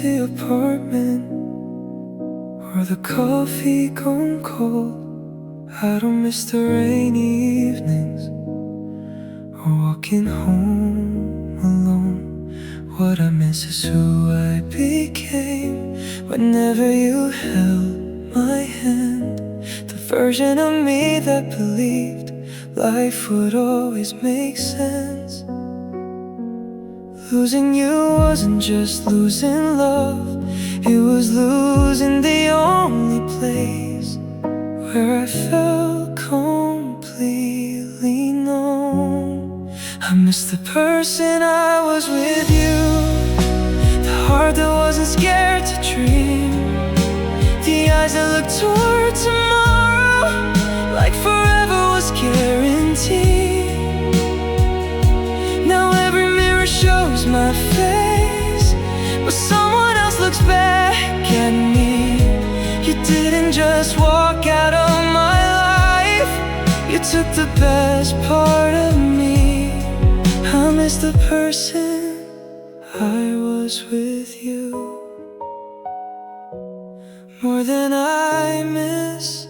empty apartment, or the coffee gone cold. I don't miss the rainy evenings or walking home alone. What I miss is who I became whenever you held my hand. The version of me that believed life would always make sense. Losing you wasn't just losing love, it was losing the only place where I felt completely known. I miss the person I was with you, the heart that wasn't scared to dream, the eyes that looked toward tomorrow like forever was guaranteed. Now every mirror shows my face, but someone else looks back at me. You didn't just walk out of my life, you took the best part of me. I miss the person I was with you more than I miss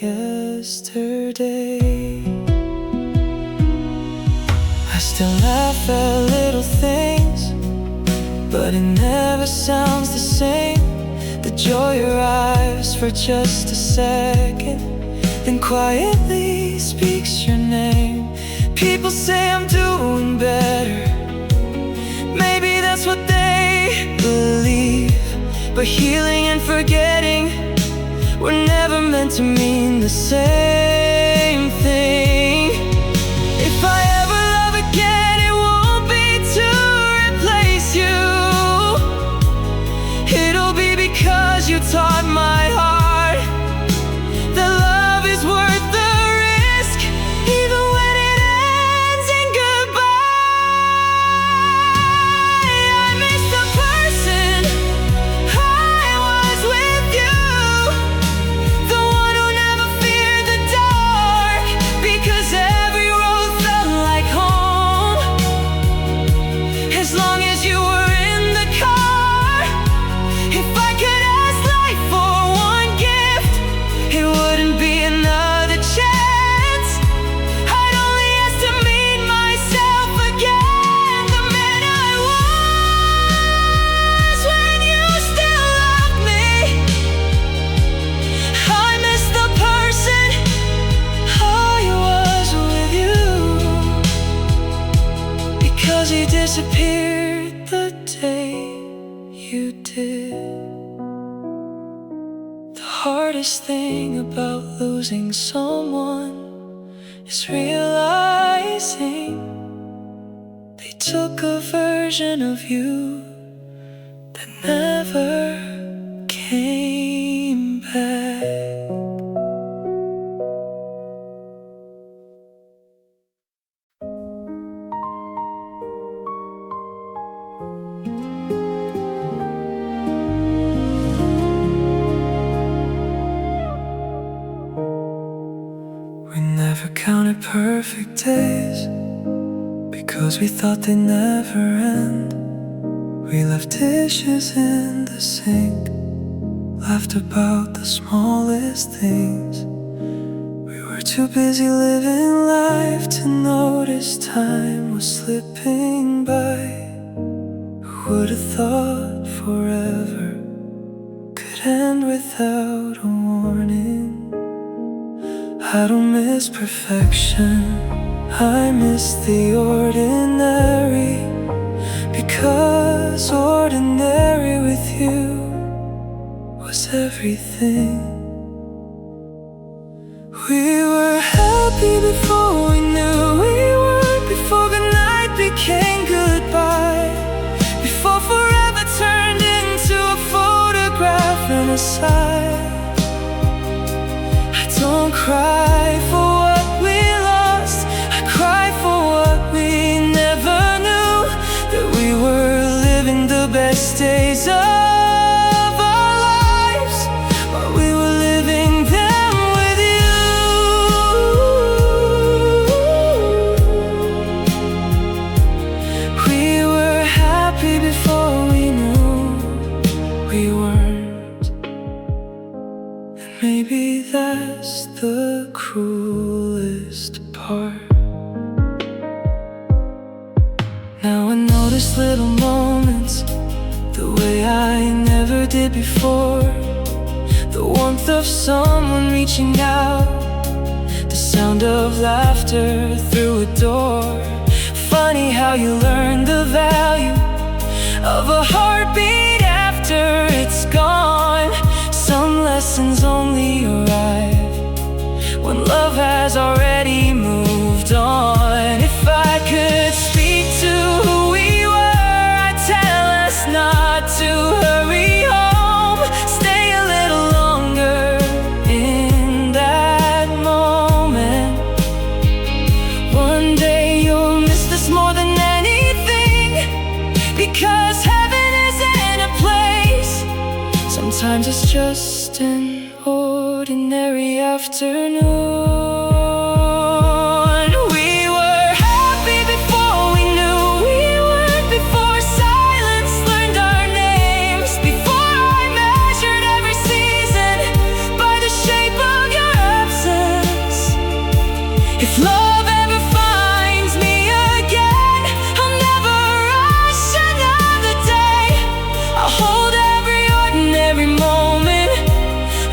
yesterday. I still laugh at little things, but it never sounds the same. The joy arrives for just a second, then quietly speaks your name. People say I'm doing better, maybe that's what they believe, but healing and forgetting were never meant to mean the same thing. If I ever love again, it won't be to replace you. It'll be because you taught my heart that love is worth the risk, even when it ends in goodbye. I miss the person I was with you, the one who never feared the dark, because every road felt like home. As long as you were in the car, if I could ask life for one gift, it wouldn't be another chance. I'd only ask to meet myself again, the man I was when you still loved me. I miss the person I was with you, because you disappeared the day you did. The hardest thing about losing someone is realizing they took a version of you that never came back. We never counted perfect days because we thought they'd never end. We left dishes in the sink, laughed about the smallest things. We were too busy living life to notice time was slipping by. Who would have thought forever could end without a warning? I don't miss perfection, I miss the ordinary, because ordinary with you was everything. We were happy before we knew we weren't, before goodnight became goodbye, before forever turned into a photograph and a sigh. I don't cry for what we lost, I cry for what we never knew, that we were living the best days of our lives while we were living them with you. We were happy before we knew I never did before. The warmth of someone reaching out, the sound of laughter through a door. Funny how you learn the value of a heartbeat after it's gone. Some lessons only arrive when love has already moved on. If I could speak to who we were, I'd tell us not to hurry home. Stay a little longer in that moment. One day you'll miss this more than anything, because heaven isn't a place. Sometimes it's just an ordinary afternoon. If love ever finds me again, I'll never rush another day. I'll hold every ordinary moment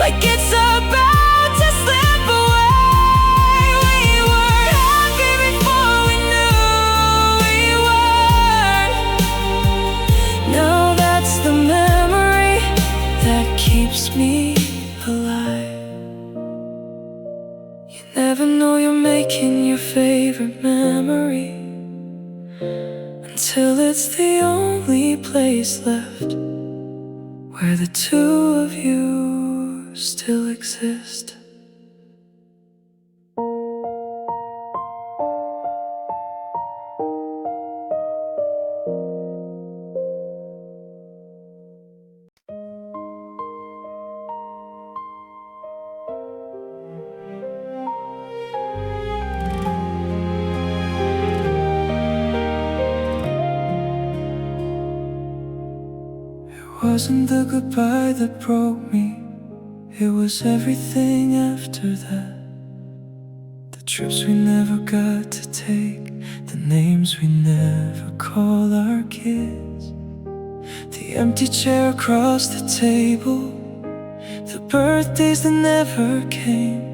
like it's about to slip away. We were happy before we knew we were. Now that's the memory that keeps me alive. Never know you're making your favorite memory until it's the only place left where the two of you still exist. It wasn't the goodbye that broke me, it was everything after that. The trips we never got to take, the names we never call our kids, the empty chair across the table, the birthdays that never came.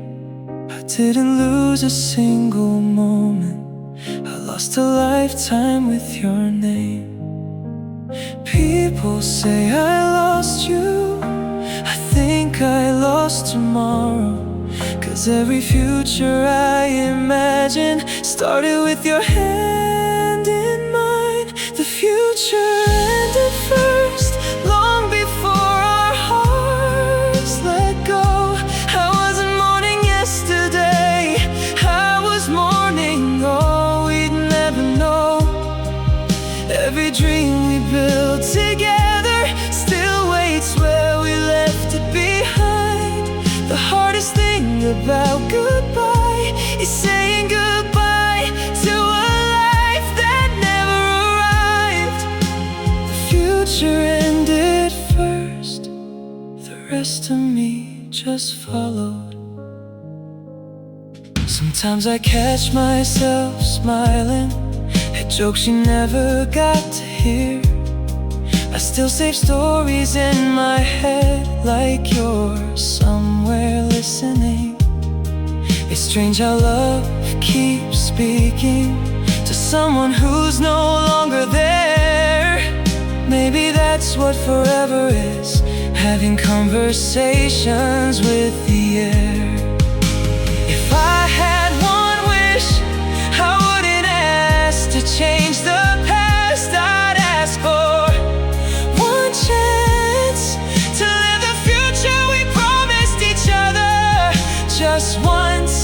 I didn't lose a single moment, I lost a lifetime with your name. People say I lost you, I think I lost tomorrow, 'cause every future I imagine started with your hand in mine. The future ended first, long before our hearts let go. I wasn't mourning yesterday, I was mourning all we'd never know. Every dream we built together still waits where we left it behind. The hardest thing about goodbye is saying goodbye to a life that never arrived. The future ended first, the rest of me just followed. Sometimes I catch myself smiling at jokes you never got to hear. I still save stories in my head like you're somewhere listening. It's strange how love keeps speaking to someone who's no longer there. Maybe that's what forever is, having conversations with the air. If I had one wish, I wouldn't ask to change the past, I'd ask for one chance to live the future we promised each other. Just once,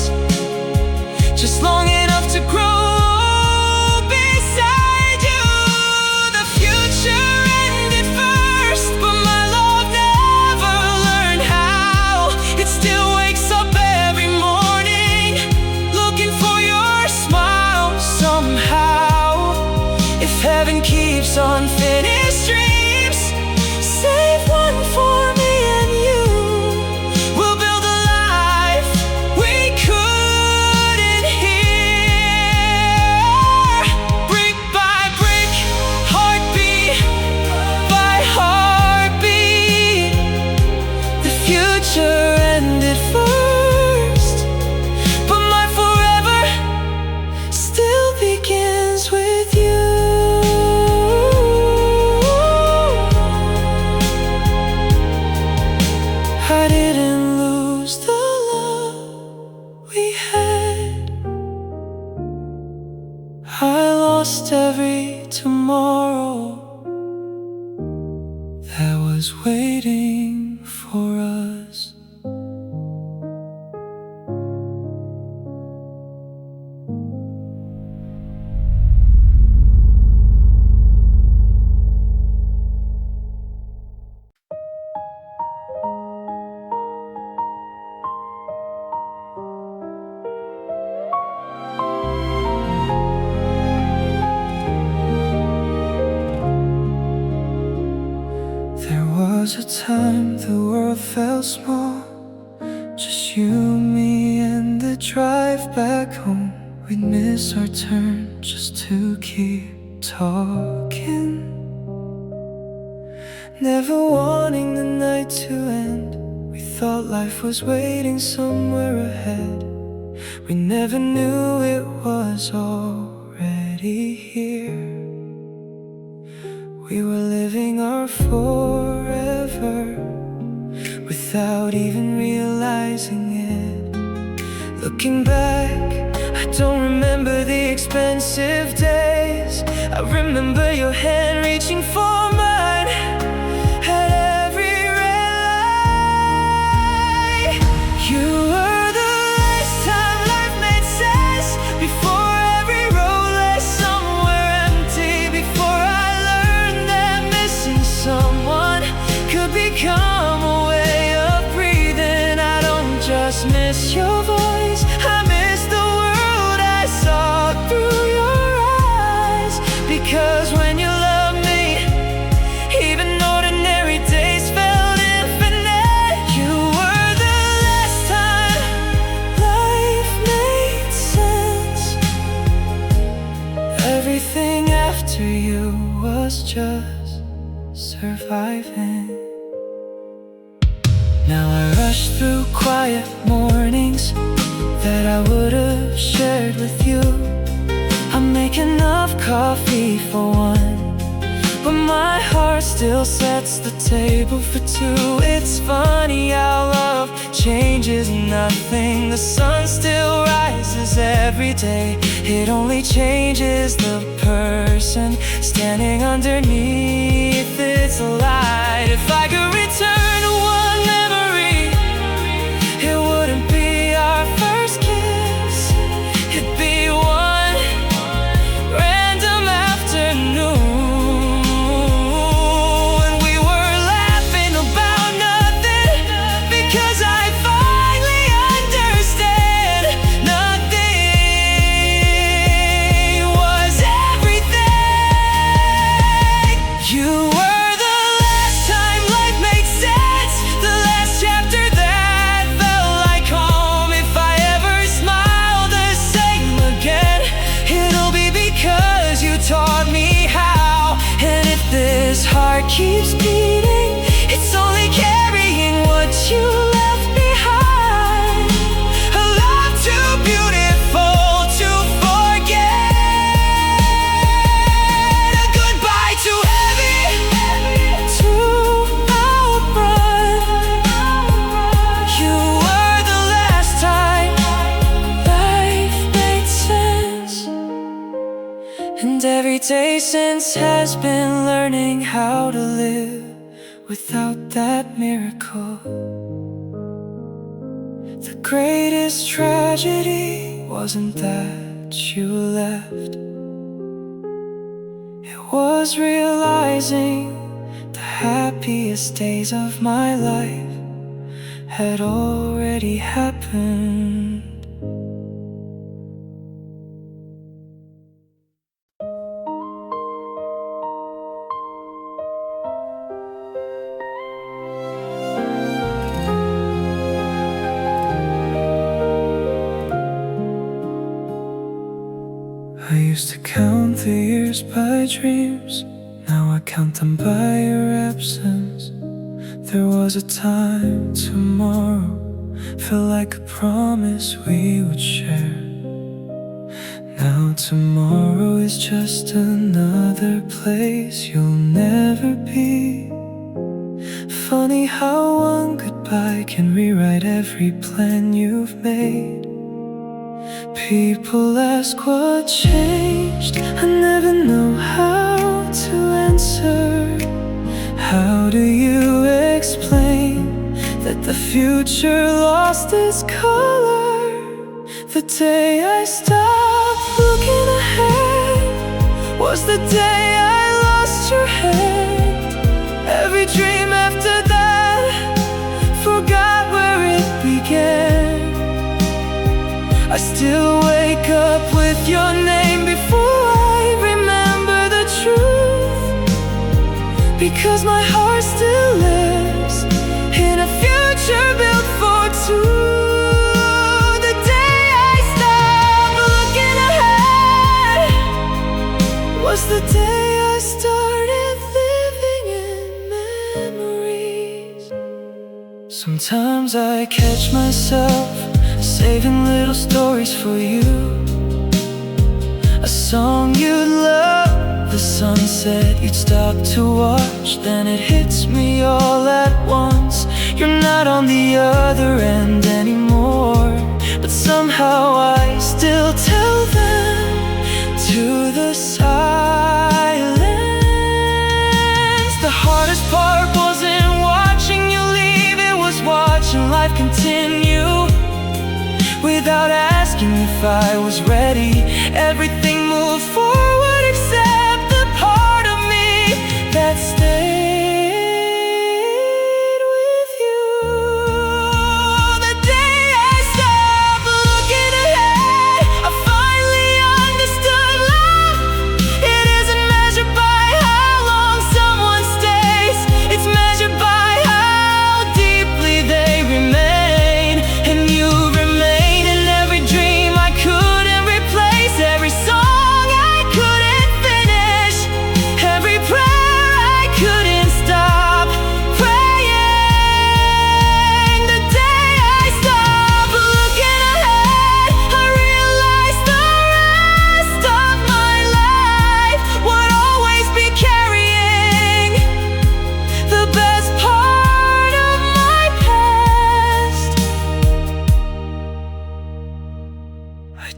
just long enough to grow beside you. The future ended first, but my love never learned how. It still wakes up every morning looking for your smile somehow. If heaven keeps unfinished dreams, save one for me and you. We'll build a life we couldn't hear. Brick by brick, heartbeat by heartbeat. I didn't lose the love we had. I lost every tomorrow that was waiting for us. There was a time the world felt small, just you, me, and the drive back home. We'd miss our turn just to keep talking, never wanting the night to end. We thought life was waiting somewhere ahead. We never knew it was already here. We were living our forever without even realizing it. Looking back, I don't remember the expensive days. I remember your hand reaching for mine at every red light. You were the last time life made sense, before every road led somewhere empty, before I learned that missing someone could become a way of breathing. I don't just miss your voice, I miss the world I saw through your eyes. Because when you loved me, even ordinary days felt infinite. You were the last time life made sense. Everything after you was just surviving. Now I rush through quiet mornings that I would have shared with you. I make enough coffee for one, but my heart still sets the table for two. It's funny how love changes nothing. The sun still rises every day. It only changes the person standing underneath its light. If I could return to one memory, it wouldn't be our first kiss. It'd be one random afternoon when we were laughing about nothing, because I finally understand nothing was everything. You were the last time life made sense, the last chapter that felt like home. If I ever smile the same again, it'll be because you taught me how. And if this heart keeps beating, it's only carrying what you left behind. A love too beautiful to forget, a goodbye too heavy to outrun. You were the last time life made sense. And every day since has been learning how to live without that miracle. The greatest tragedy wasn't that you left, it was realizing the happiest days of my life had already happened. I used to count the years by dreams, now I count them by your absence. There was a time tomorrow felt like a promise we would share. Now tomorrow is just another place you'll never be. funny how one goodbye can rewrite every plan you've made. People ask what changed, I never know how to answer. How do you explain that the future lost its color? The day I stopped looking ahead was the day I lost your head. Every dream after that forgot where it began. I still wake up with your name before I remember the truth, because my heart still lives in a future built for two. The day I stopped looking ahead was the day I started living in memories. Sometimes I catch myself saving little stories for you, a song you'd love, the sunset you'd stop to watch. Then it hits me all at once, you're not on the other end anymore, but somehow I still tell them to the silence. The hardest part wasn't watching you leave, it was watching life continue. Without asking if I was ready, everything moved forward except the part of me that stayed with you. The day I stopped looking ahead, I finally understood love. It isn't measured by how long someone stays, it's measured by how deeply they remain. And you remain.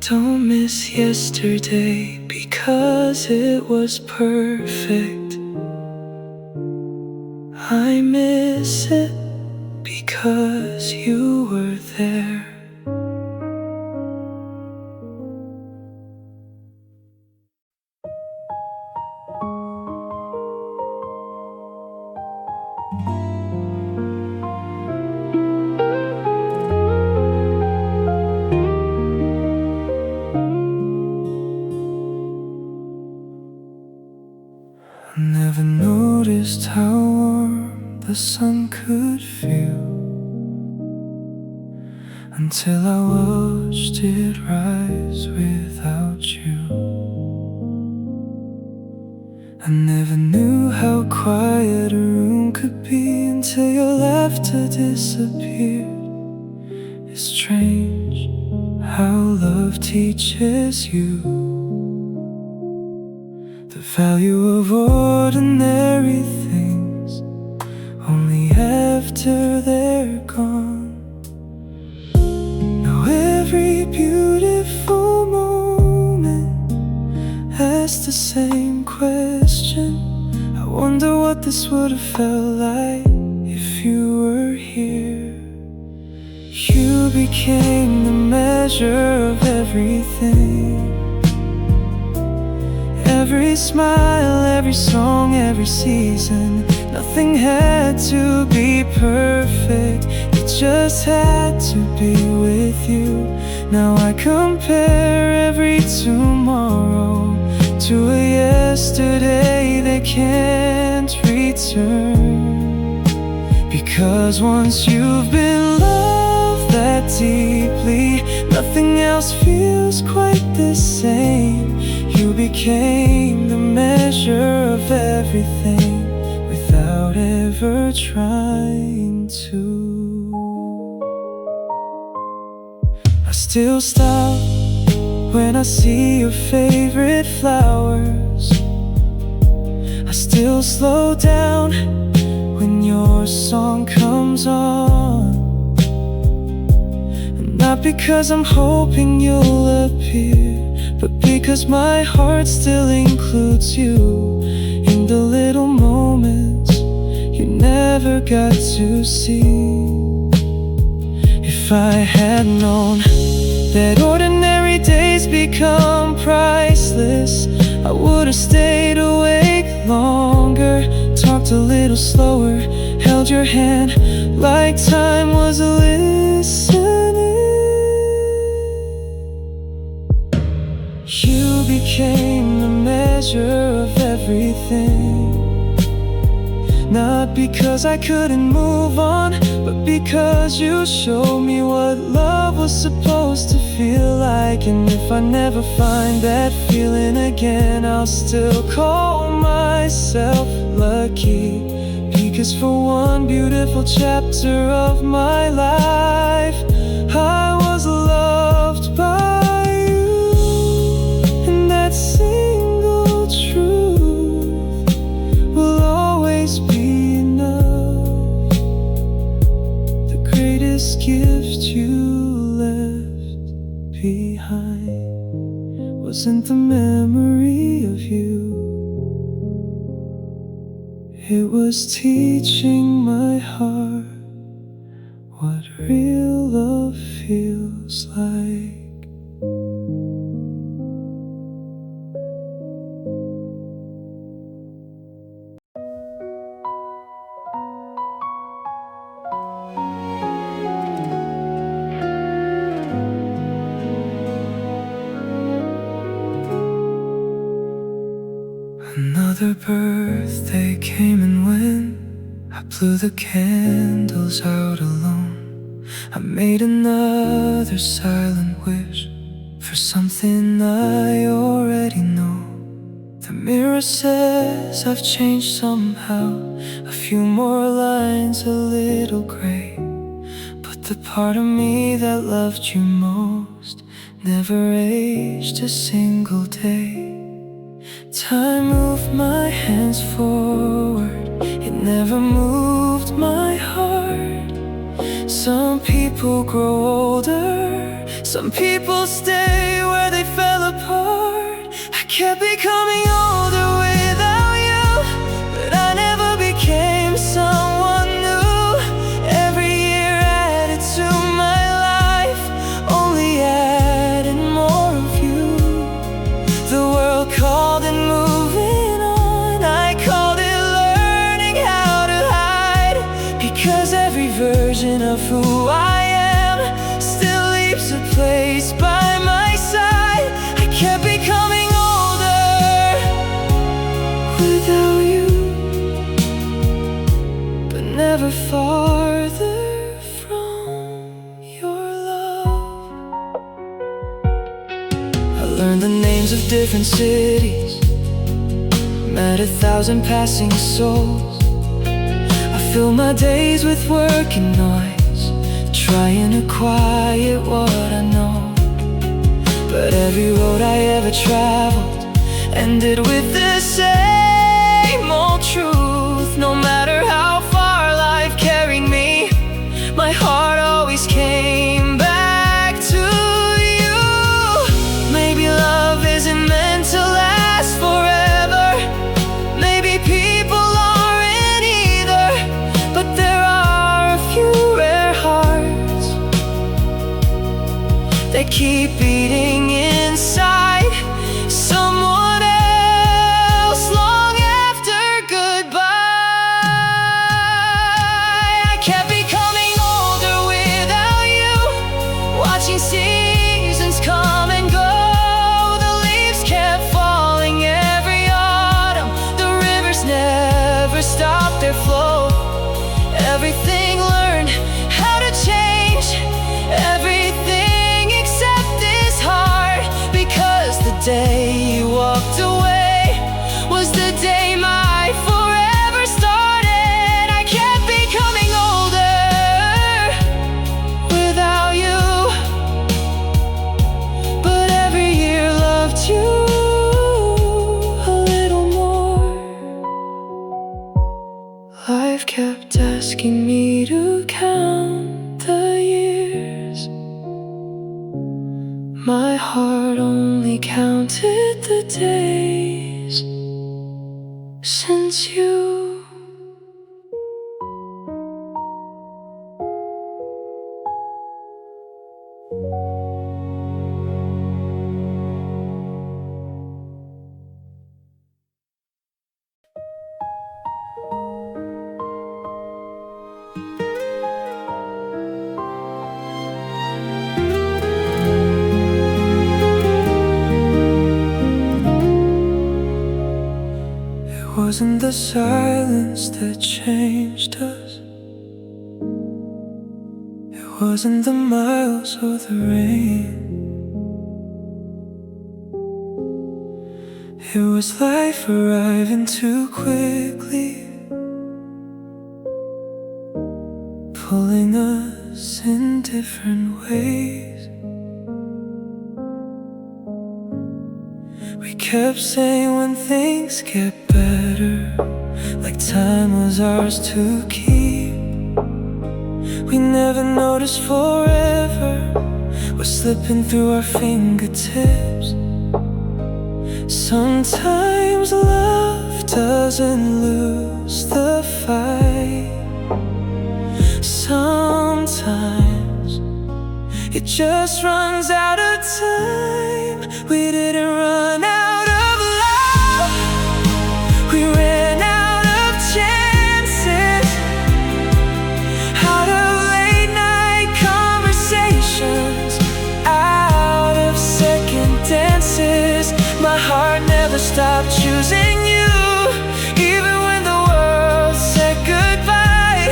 Don't miss yesterday because it was perfect. I miss it because you were there. I never noticed how warm the sun could feel until I watched it rise without you. I never knew how quiet a room could be until your laughter disappeared. It's strange how love teaches you the value of ordinary things only after they're gone. Now every beautiful moment asks the same question. I wonder what this would have felt like if you were here. You became the measure of everything. Every smile, every song, every season. Nothing had to be perfect, it just had to be with you. Now I compare every tomorrow to a yesterday that can't return. Because once you've been loved that deeply, nothing else feels quite the same. You became the measure of everything without ever trying to. I still stop when I see your favorite flowers. I still slow down when your song comes on. And not because I'm hoping you'll appear, but because my heart still includes you in the little moments you never got to see. If I had known that ordinary days become priceless, I would've stayed awake longer, talked a little slower, held your hand like time was listening. You became the measure of everything, not because I couldn't move on, but because you showed me what love was supposed to feel like. And if I never find that feeling again, I'll still call myself lucky, because for one beautiful chapter of my life, I was loved by you. And that single truth will always be enough. The greatest gift you left behind wasn't the memory of you, it was teaching my heart what real love feels like. Another birthday came and went. I blew the candles out alone. I made another silent wish for something I already know. The mirror says I've changed somehow, a few more lines, a little gray. But the part of me that loved you most never aged a single day. Time moved my hands forward, it never moved my heart. Some people grow older, some people stay where they fell apart. I kept becoming older without you, but I never became someone new. Every year added to my life, only added more of you. The world called and moving on, I called it learning how to hide, because every version of who I am still leaves a place by my side. I kept becoming older without you, but never farther from your love. I learned the names of different cities, met 1,000 passing souls. I fill my days with work and noise, trying to quiet what I know. But every road I ever traveled ended with the same old truth. No matter how far life carried me, my heart always came back to you. Maybe love isn't meant to last forever, maybe people aren't either, but there are a few rare hearts that keep beating inside someone else long after goodbye. I kept becoming older without you, watching seasons come and go. The leaves kept falling every autumn, the rivers never stopped their flow. Everything learned how to change, everything except this heart, because the day you walked away was the day my forever started. I kept becoming older to count the years. My heart only counted the days since you. It wasn't the silence that changed us. It wasn't the miles or the rain. It was life arriving too quickly, pulling us in different ways. We kept saying when things get better, like time was ours to keep. We never noticed forever was slipping through our fingertips. Sometimes love doesn't lose the fight. Sometimes it just runs out of time. We didn't run out of love, we ran out of chances, out of late night conversations, out of second dances. My heart never stopped choosing you, even when the world said goodbye.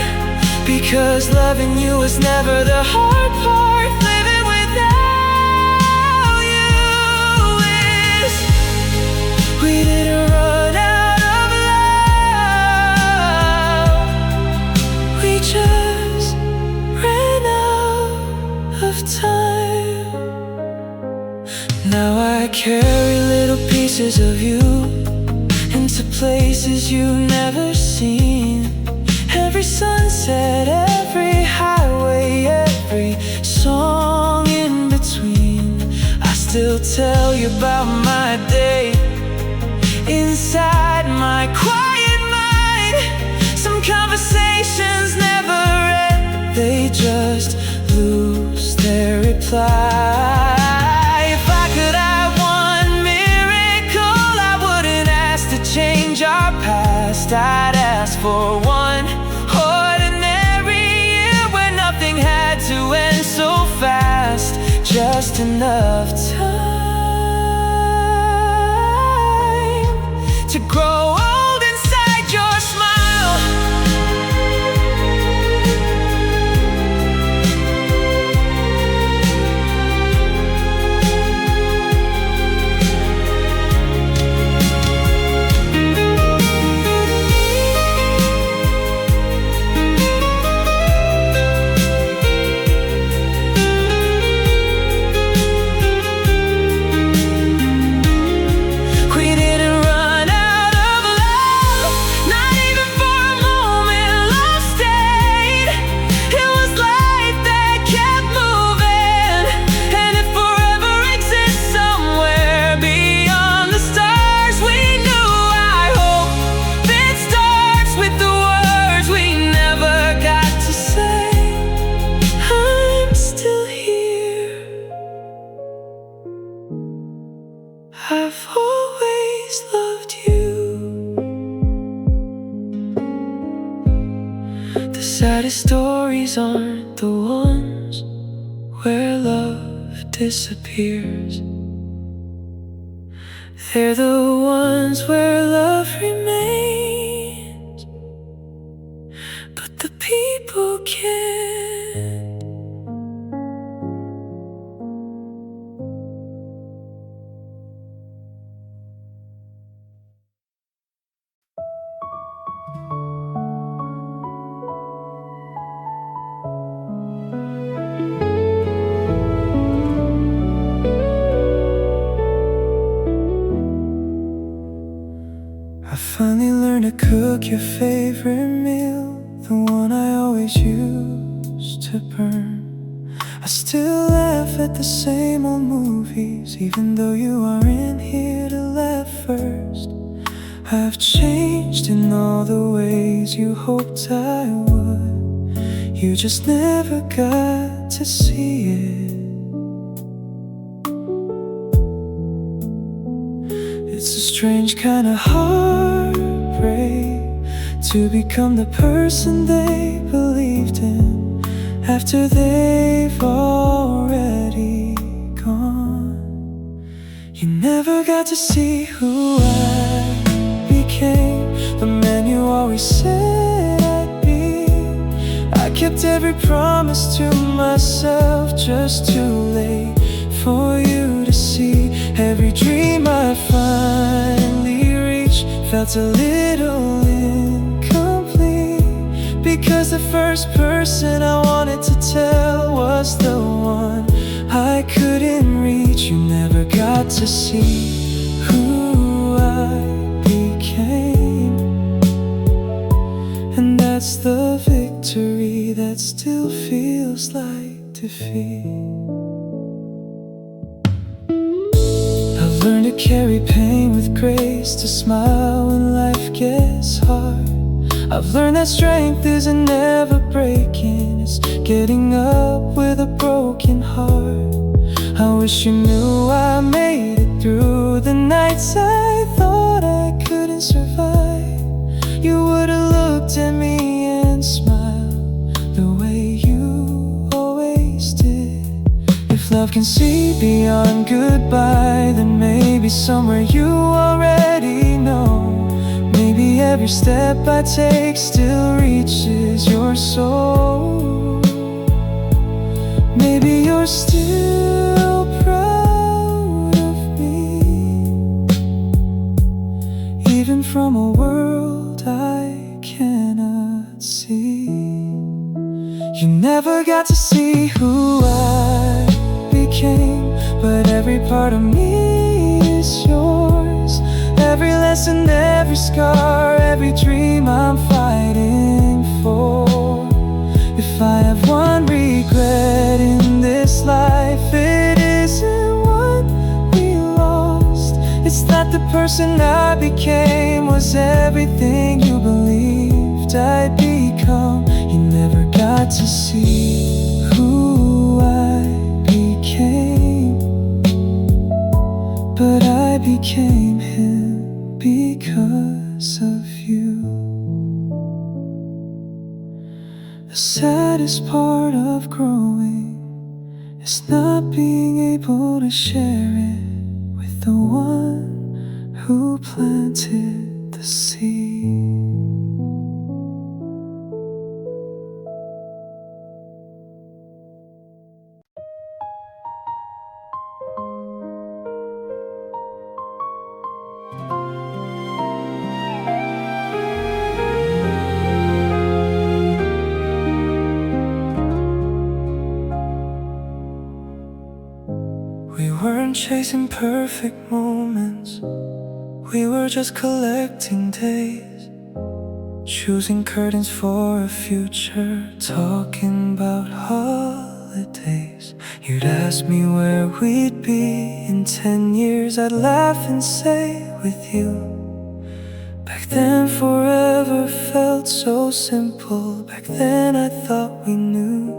Because loving you was never the hard part. Living without you is. We didn't run out of love, we just ran out of time. Now I carry little pieces of you into places you've never seen. Every sunset, every highway, every song in between. I still tell you about my day inside my quiet mind. Some conversations never end, they just lose their reply. If I could have one miracle, I wouldn't ask to change our past. I'd ask for one ordinary year where nothing had to end so fast. Just enough time to grow old inside your smile. I've always loved you. The saddest stories aren't the ones where love disappears. They're the ones where love remains, but the people can't. I finally learned to cook your favorite meal, the one I always use. to burn. I still laugh at the same old movies, even though you aren't here to laugh first. I've changed in all the ways you hoped I would. You just never got to see it. It's a strange kind of heartbreak to become the person they believed in after they've already gone. You never got to see who I became, the man you always said I'd be. I kept every promise to myself, just too late for you to see. Every dream I finally reached felt a little incomplete, because the first person I wanted to tell was the one I couldn't reach. You never got to see who I became, and that's the victory that still feels like defeat. I've learned to carry pain with grace, to smile when life gets hard. I've learned that strength isn't never breaking, it's getting up with a broken heart. I wish you knew I made it through the nights I thought I couldn't survive. You would've looked at me and smiled the way you always did. If love can see beyond goodbye, then maybe somewhere you already know. Maybe every step I take still reaches your soul. Maybe you're still proud of me, even from a world I cannot see. You never got to see who I became, but every part of me is yours. Every lesson, every scar, every dream I'm fighting for. If I have one regret in this life, it isn't what we lost. It's that the person I became was everything you believed I'd become. You never got to see who I became, but I became him because of you. The saddest part of growing is not being able to share it with the one who planted the seed. We weren't chasing perfect moments, we were just collecting days, choosing curtains for a future, talking about holidays. You'd ask me where we'd be in 10 years, I'd laugh and say with you. Back then forever felt so simple, back then I thought we knew.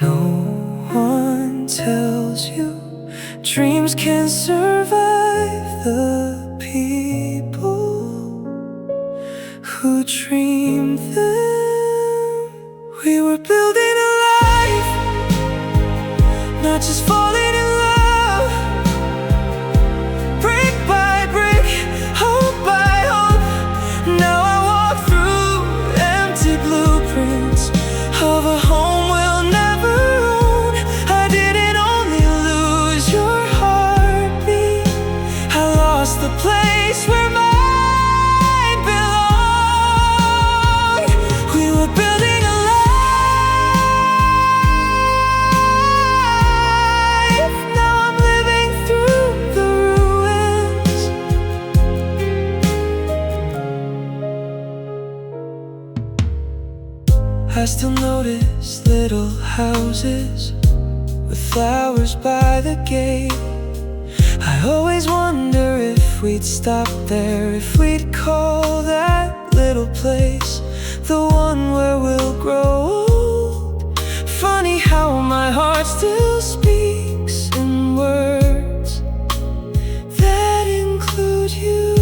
No one tells you dreams can survive the people who dreamed them. We were building a life, not just falling in love. Brick by brick, hope by hope. Now I walk through empty blueprints of a home we'll never own. I didn't only lose your heartbeat, I lost the place where mine belonged. We were building a life I still notice little houses with flowers by the gate. I always wonder if we'd stop there, if we'd call that little place the one where we'll grow old. Funny how my heart still speaks in words that include you.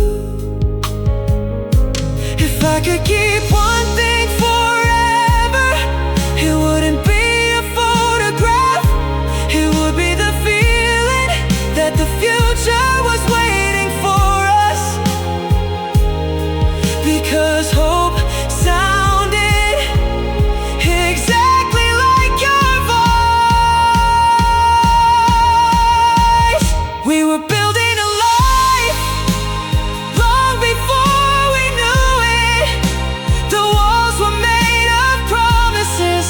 If I could keep one thing forever, it wouldn't be a photograph. It would be the feeling that the future was waiting for us. Because hope sounded exactly like your voice. We were building a life long before we knew it. The walls were made of promises,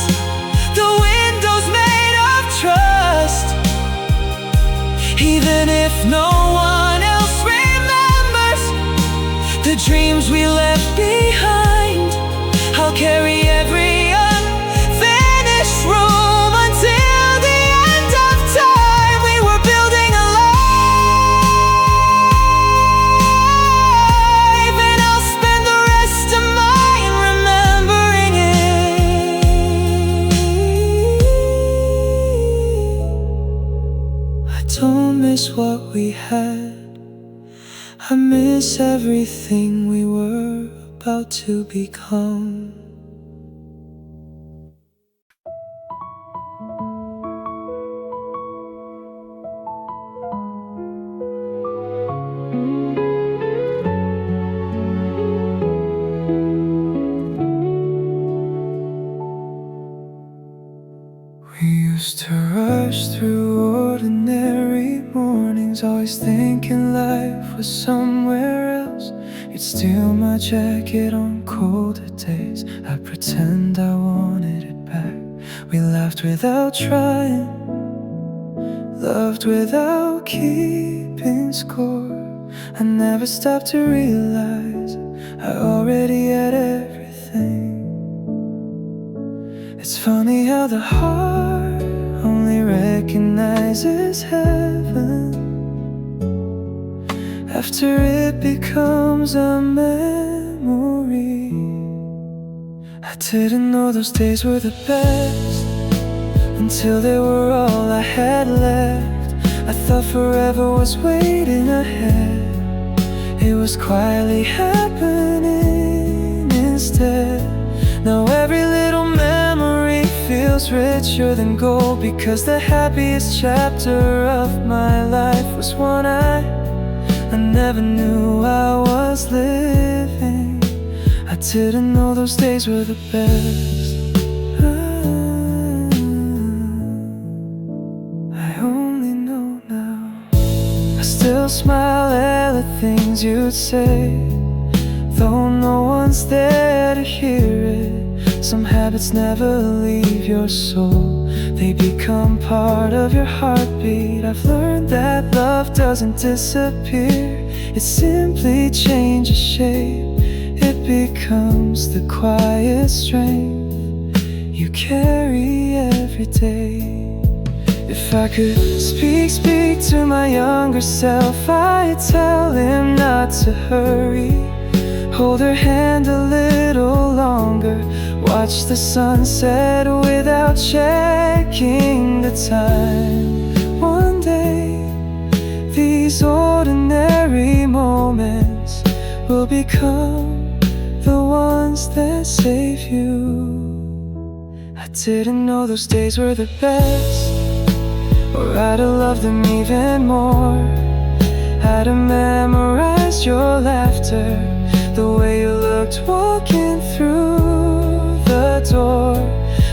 the windows made of trust. Even if no one else remembers the dreams we left behind, I'll carry every unfinished room until the end of time. We were building a life, and I'll spend the rest of mine remembering it. I don't miss what we had, I miss everything we were about to become. We used to rush through ordinary mornings, always thinking life was somewhere else. You'd steal my jacket on colder days, I'd pretend I wanted it back. We laughed without trying, loved without keeping score. I never stopped to realize I already had everything. It's funny how the heart only recognizes heaven after it becomes a memory. I didn't know those days were the best until they were all I had left. I thought forever was waiting ahead, it was quietly happening instead. Now every little memory feels richer than gold, because the happiest chapter of my life was one I never knew I was living. I didn't know those days were the best. I only know now. I still smile at the things you'd say, though no one's there to hear it. Some habits never leave your soul, they become part of your heartbeat. I've learned that love doesn't disappear, it simply changes shape. It becomes the quiet strength you carry every day. If I could speak to my younger self, I'd tell him not to hurry. Hold her hand a little longer, watch the sunset without checking the time. One day, these ordinary moments will become the ones that save you. I didn't know those days were the best, or I'd have loved them even more. I'd have memorized your laughter, the way you looked walking through the door.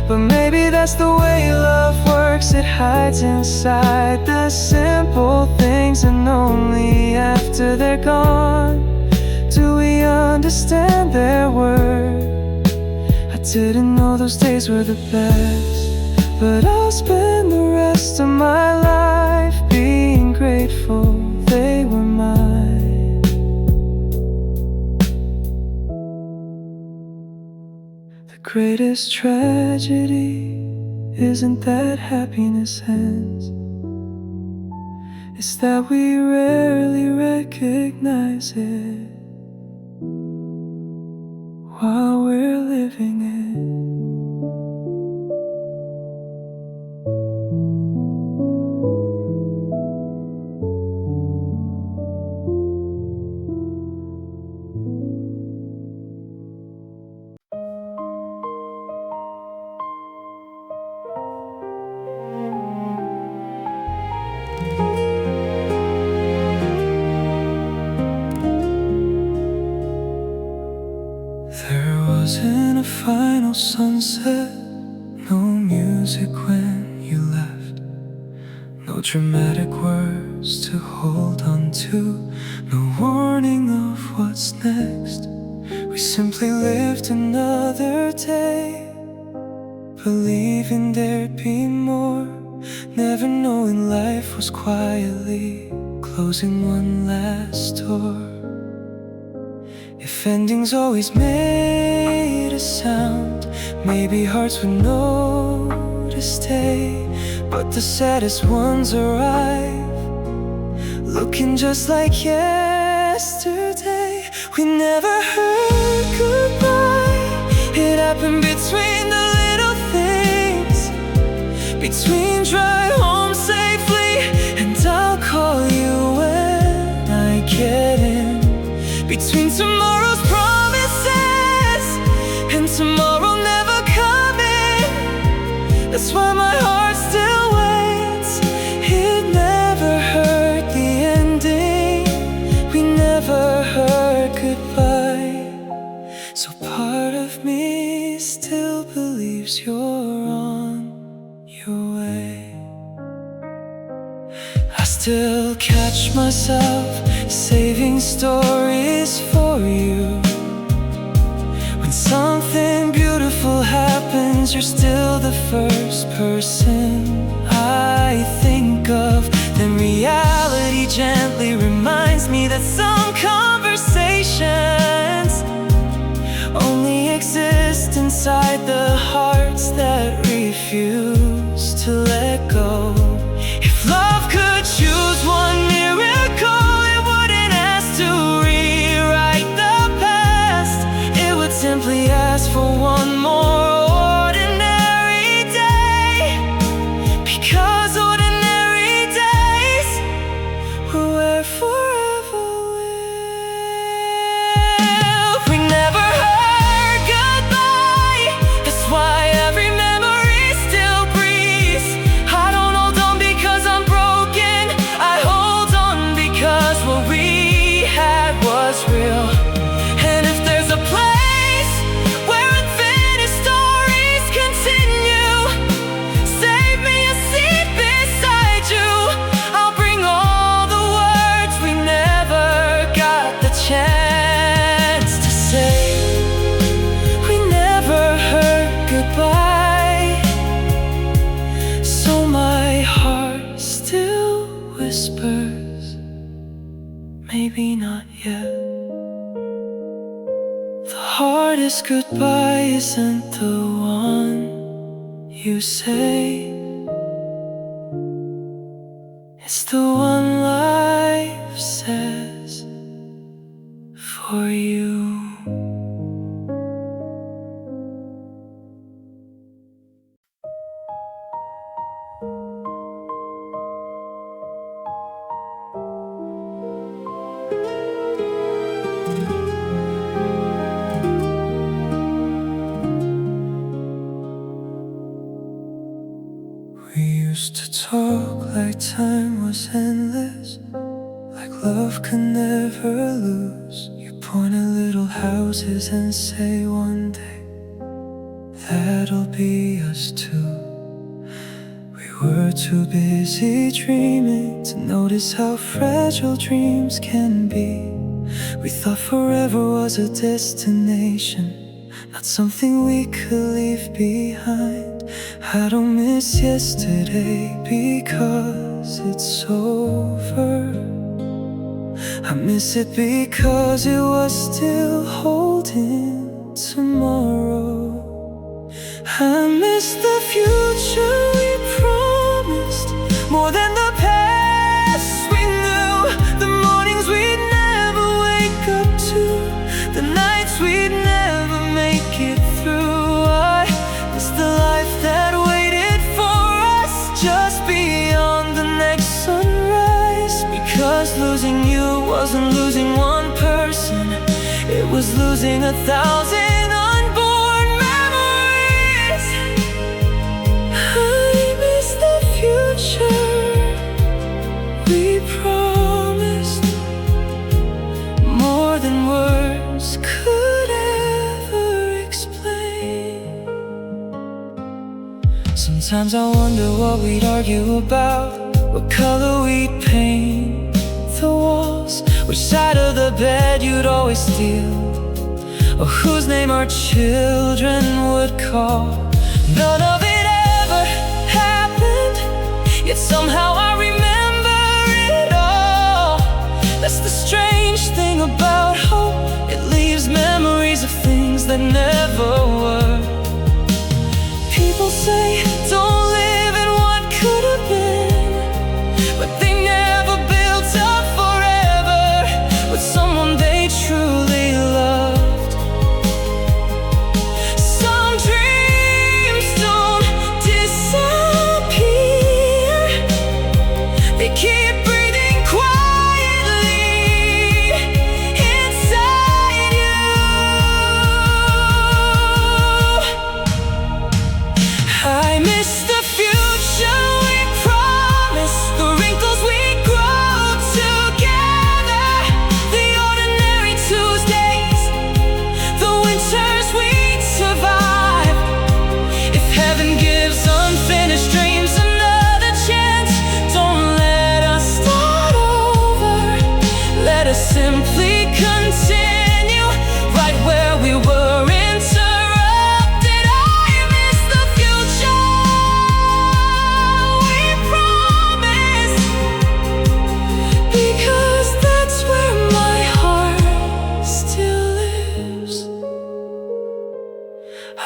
But maybe that's the way love works, it hides inside the simple things, and only after they're gone do we understand their worth. I didn't know those days were the best, but I'll spend the rest of my life being grateful they were mine. The greatest tragedy isn't that happiness ends, it's that we rarely recognize it while we're living it. There wasn't a final sunset, no music when you left, no dramatic words to hold on to, no warning of what's next. We simply lived another day, believing there'd be more, never knowing life was quietly closing one last door. If endings always made a sound, maybe hearts would know to stay. But the saddest ones arrive, looking just like yesterday. We never heard goodbye, it happened between the little things, between drive home safely and I'll call you when I get in, between tomorrow's promises and tomorrow never coming. That's why my heart still waits. It never heard the ending, we never heard goodbye. So part of me still believes you're on your way. I still catch myself saving stories for you. When something beautiful happens, you're still the first person I think of. Then reality gently reminds me that some conversations only exist inside the hearts that refuse to let go. If love could choose one miracle, it wouldn't ask to rewrite the past. It would simply ask for one more ordinary day, because ordinary days were where forever will. We never heard goodbye, that's why every memory still breathes. I don't hold on because I'm broken, I hold on because what we had was real. And if there's a place where unfinished stories continue, save me a seat beside you. I'll bring all the words we never got the chance to say. We never heard goodbye, so my heart still whispers, maybe not yet. The hardest goodbye isn't the one you say, it's the one life says for you. We used to talk like time was endless, like love could never lose. You point at little houses and say one day that'll be us too. We were too busy dreaming to notice how fragile dreams can be. We thought forever was a destination, not something we could leave behind. I don't miss yesterday because it's over. I miss it because it was still holding tomorrow. I miss the future we promised, more than the past we knew. The mornings we'd never wake up to, the nights we'd never make it through. I miss the life that waited for us just beyond the next sunrise. Because losing you wasn't losing one person, it was losing 1,000 unborn memories. I miss the future we promised, more than words could ever explain. Sometimes I wonder what we'd argue about, what color we'd paint the walls, which side of the bed you'd always steal, or whose name our children would call. None of it ever happened, yet somehow I remember it all. That's the strange thing about hope, it leaves memories of things that never were. People say don't live in what could have been, but they never built up forever with someone they truly loved. Some dreams don't disappear, they keep breathing quietly inside you. I miss the future we promised, the wrinkles we grow together, the ordinary Tuesdays, the winters we'd survive. If heaven gives unfinished dreams another chance, don't let us start over. Let us simply continue right where we were interrupted. I miss the future we promised, because that's where my heart still lives.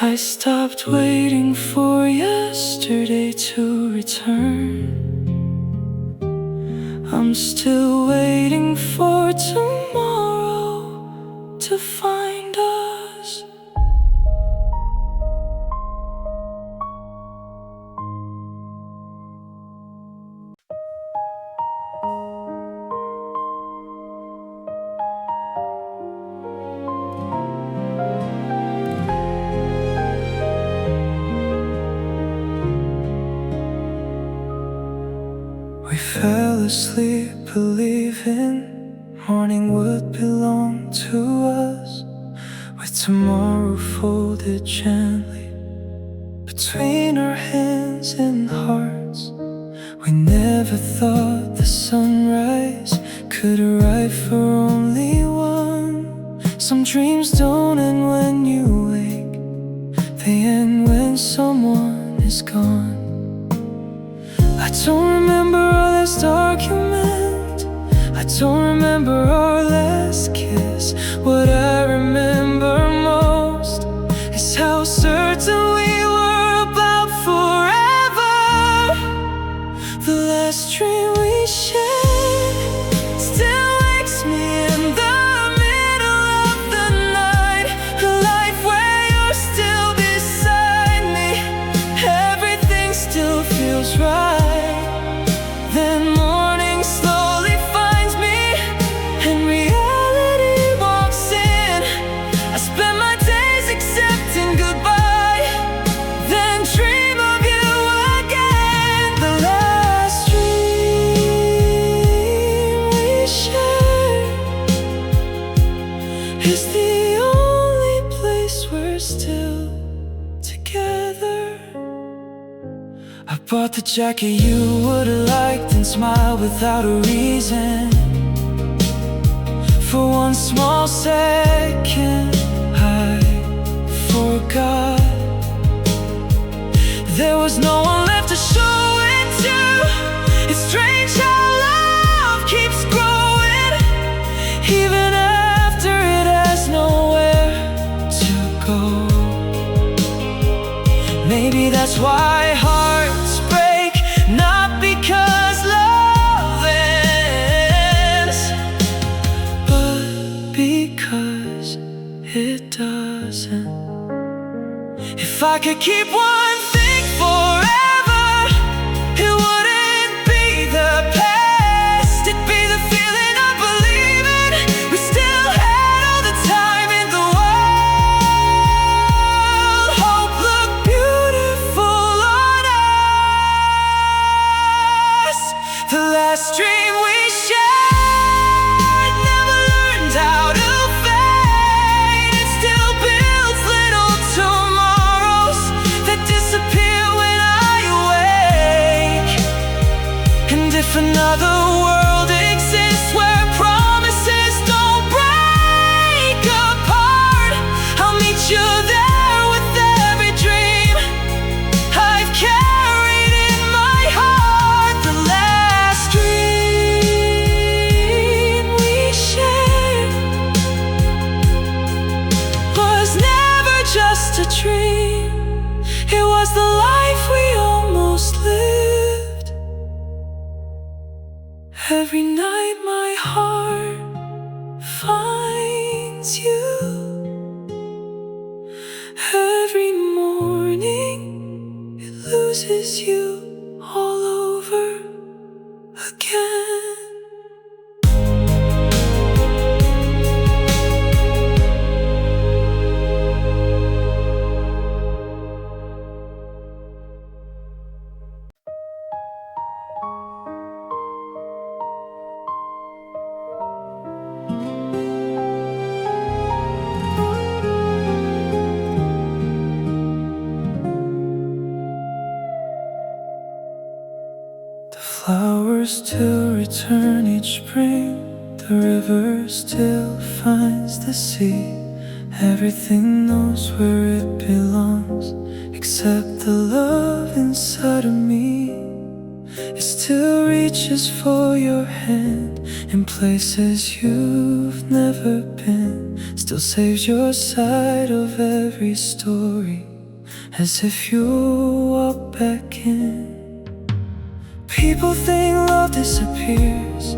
I stopped waiting for yesterday to return. I'm still waiting for tomorrow to find us. We fell asleep believing morning would belong to us, with tomorrow folded gently between our hands and hearts. We never thought the sunrise could arrive for only one. Some dreams don't end when you wake, they end when someone is gone. I don't remember our last argument, I don't remember our last kiss. What I remember most is how certain we were about forever. The last dream we shared still wakes me in the middle of the night. A life where you're still beside me, everything still feels right. Then morning slowly finds me and reality walks in. I spend my days accepting goodbye, then dream of you again. The last dream we shared is the only place we're still together. I bought the jacket you would've liked and smiled without a reason. For one small second I forgot there was no one left to show it to. It's strange how love keeps growing even after it has nowhere to go. Maybe that's why hearts break, not because love ends, but because it doesn't. If I could keep one thing forever, it wouldn't be the past, it'd be the feeling of believing we still had all the time in the world. Hope looked beautiful on us. The last dream we shared never learned how to fade. It still builds little tomorrows that disappear when I awake. And if another world exists where promises don't break apart, I'll meet you there with every dream I've carried in my heart. The last dream we shared was never just a dream, it was the life we almost lived. Every night my heart finds you. Every morning it loses you all over again. Flowers still return each spring, the river still finds the sea. Everything knows where it belongs, except the love inside of me. It still reaches for your hand in places you've never been, still saves your side of every story, as if you walk back in. People think love disappears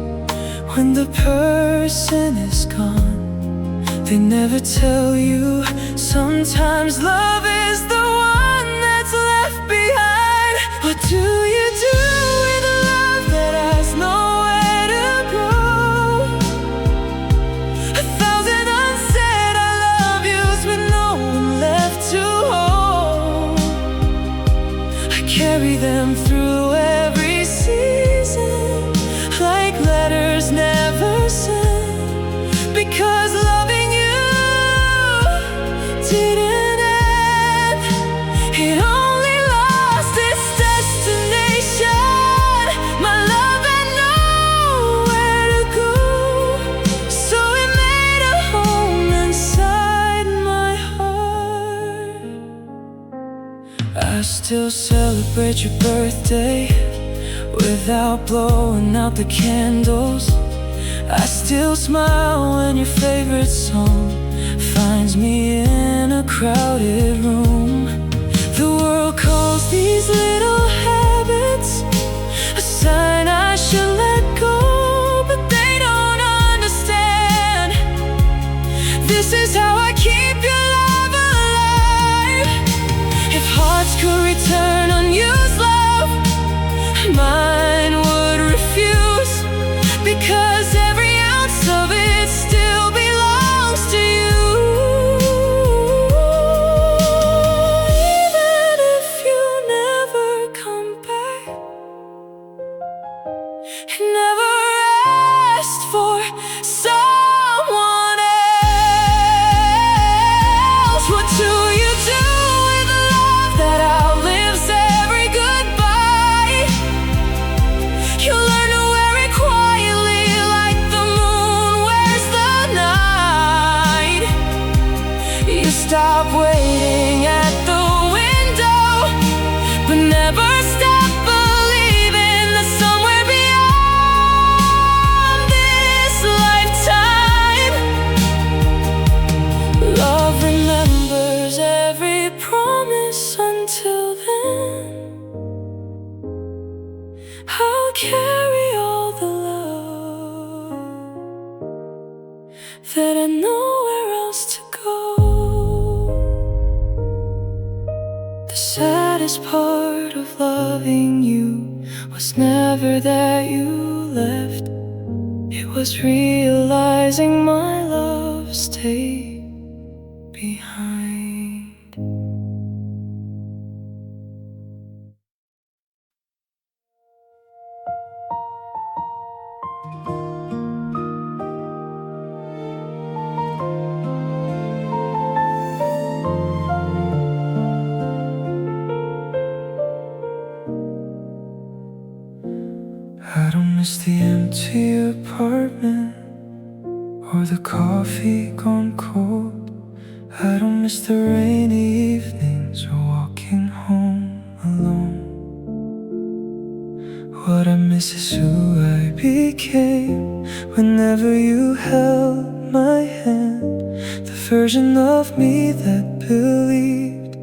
when the person is gone. They never tell you sometimes love is the one that's left behind. What do you do with a love that has nowhere to go? 1,000 unsaid I love yous with no one left to hold. I carry them through every season, like letters never sent, because loving you didn't end. It only lost its destination. My love had nowhere to go, so it made a home inside my heart. I still celebrate your birthday without blowing out the candles. I still smile when your favorite song finds me in a crowded room. The world calls these little habits a sign I should let go, but they don't understand. This is how I keep your love alive. If hearts could return unused love, mine would refuse, because every ounce of it still belongs to you. Even if you never come back, never asked for someone else. What do you do with a love that outlives carry all the love that I nowhere else to go. The saddest part of loving you was never that you left. It was realizing my love stayed behind. I don't miss the empty apartment or the coffee gone cold. I don't miss the rainy evenings or walking home alone. What I miss is who I became whenever you held my hand. The version of me that believed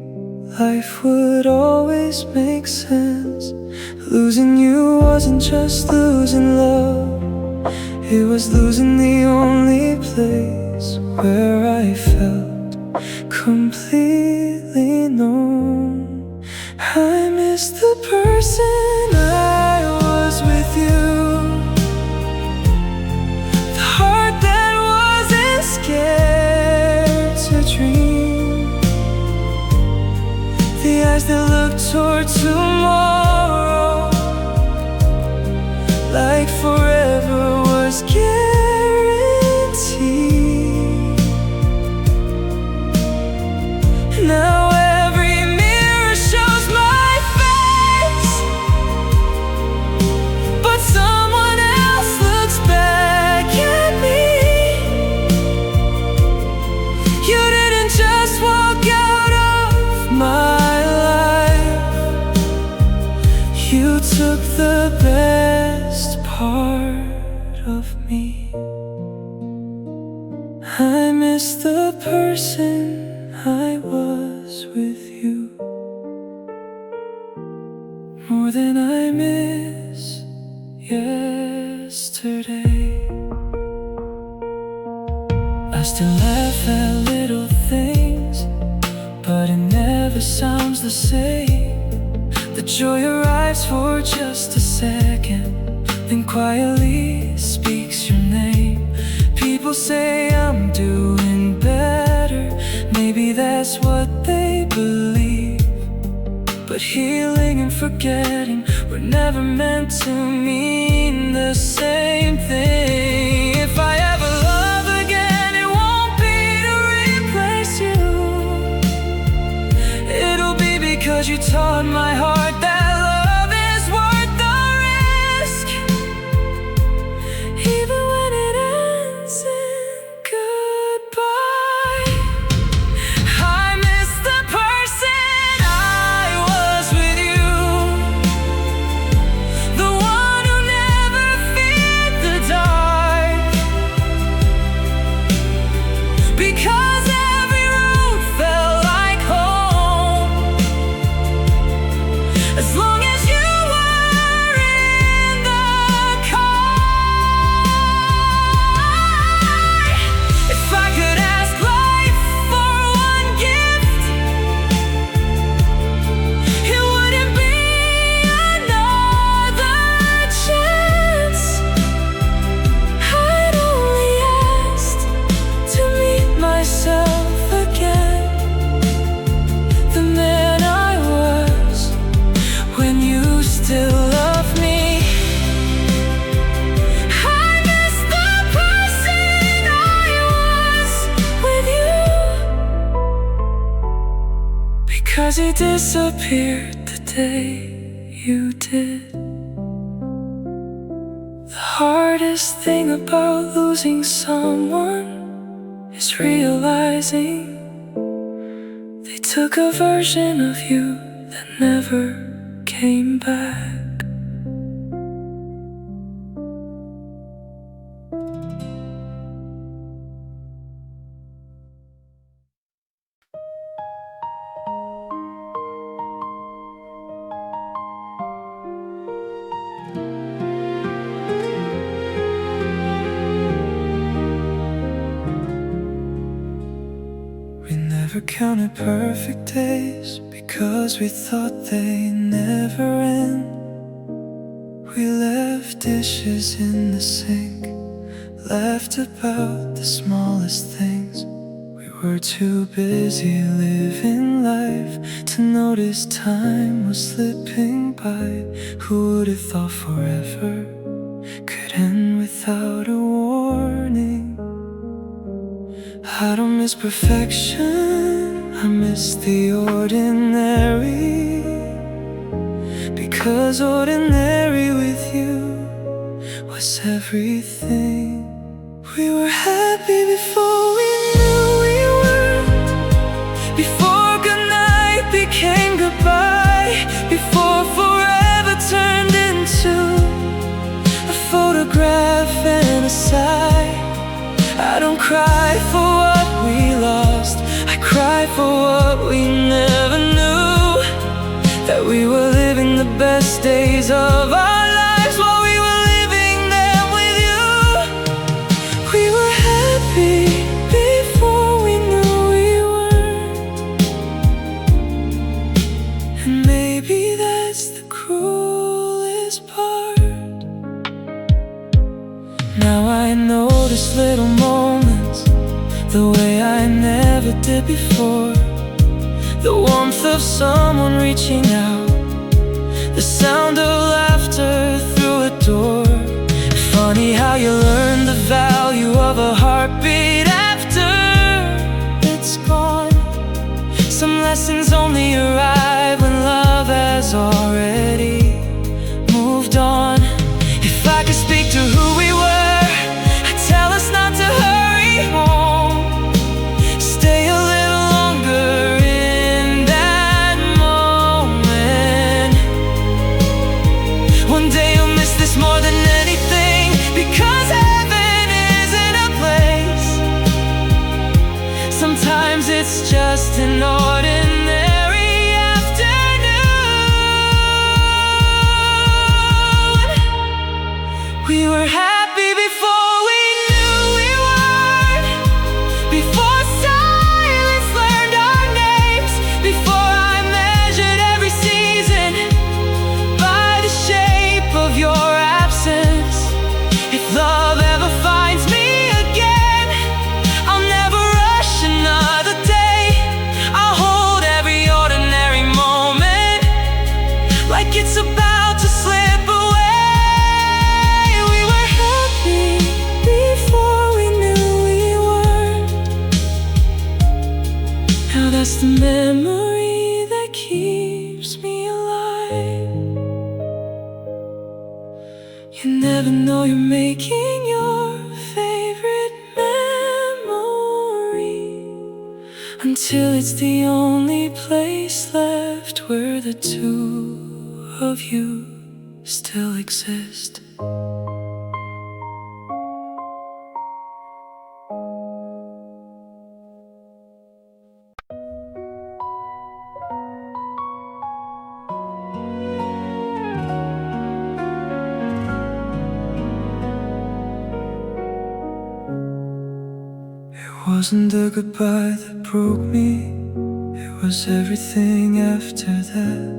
life would always make sense. Losing you wasn't just losing love, it was losing the only place where I felt completely known. I miss the person I was with you, the heart that wasn't scared to dream, the eyes that looked toward tomorrow, like forever was guaranteed. Now every mirror shows my face, but someone else looks back at me. You didn't just walk out of my life, you took the best part of me. I miss the person I was with you more than I miss yesterday. I still laugh at little things, but it never sounds the same. The joy arrives for just a second, then quietly speaks your name. People say I'm doing better, maybe that's what they believe, but healing and forgetting were never meant to mean the same thing. If I ever love again, it won't be to replace you, it'll be because you taught my heart that love is worth the risk, even when it ends in goodbye. I miss the person I was with you, the one who never feared the dark, because every room felt like home, as long as you were in the car. If I could ask life for one gift, it wouldn't be another chance. I'd only ask to meet myself again, the man I was when you still loved me. I miss the person I was with you, because he disappeared the day you did. The hardest thing about losing someone is realizing they took a version of you that never came back. counted perfect days because we thought they never end. We left dishes in the sink, laughed about the smallest things. We were too busy living life to notice time was slipping by. Who would have thought forever could end without a warning? I don't miss perfection, I miss the ordinary, because ordinary with you was everything. We were happy before we knew we were, before goodnight became goodbye, before forever turned into a photograph and a sigh. I don't cry for what we lost, I cry for what we never knew, that we were living the best days of our lives while we were living them with you. We were happy before we knew we were, and maybe that's the cruelest part. Now I notice little moments the way I never did before. The warmth of someone reaching out, the sound of laughter through a door. Funny how you learn the value of a heartbeat after it's gone. Some lessons only arrive when love has already moved on. If I could speak to who we were, I'd tell us not to hurry home, stay a little longer in that moment. One day you'll miss this more than anything, because heaven isn't a place. Sometimes it's just an ordinary afternoon. We were happy before we knew we were, before silence learned our names, before I measured every season by the shape of your absence. If love ever finds me again, I'll never rush another day. I'll hold every ordinary moment like it's about to slip away. We were happy before we knew we were. Now that's the memory that keeps me alive. You never know you're making your favorite memory until it's the only place left where the two of you still exist. It wasn't the goodbye that broke me, it was everything after that.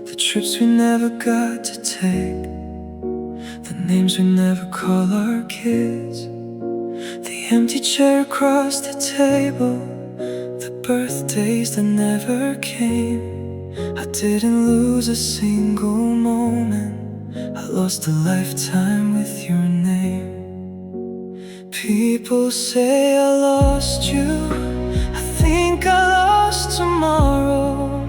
The trips we never got to take, the names we never call our kids, the empty chair across the table, the birthdays that never came. I didn't lose a single moment, I lost a lifetime with your name. People say I lost you, I think I lost tomorrow,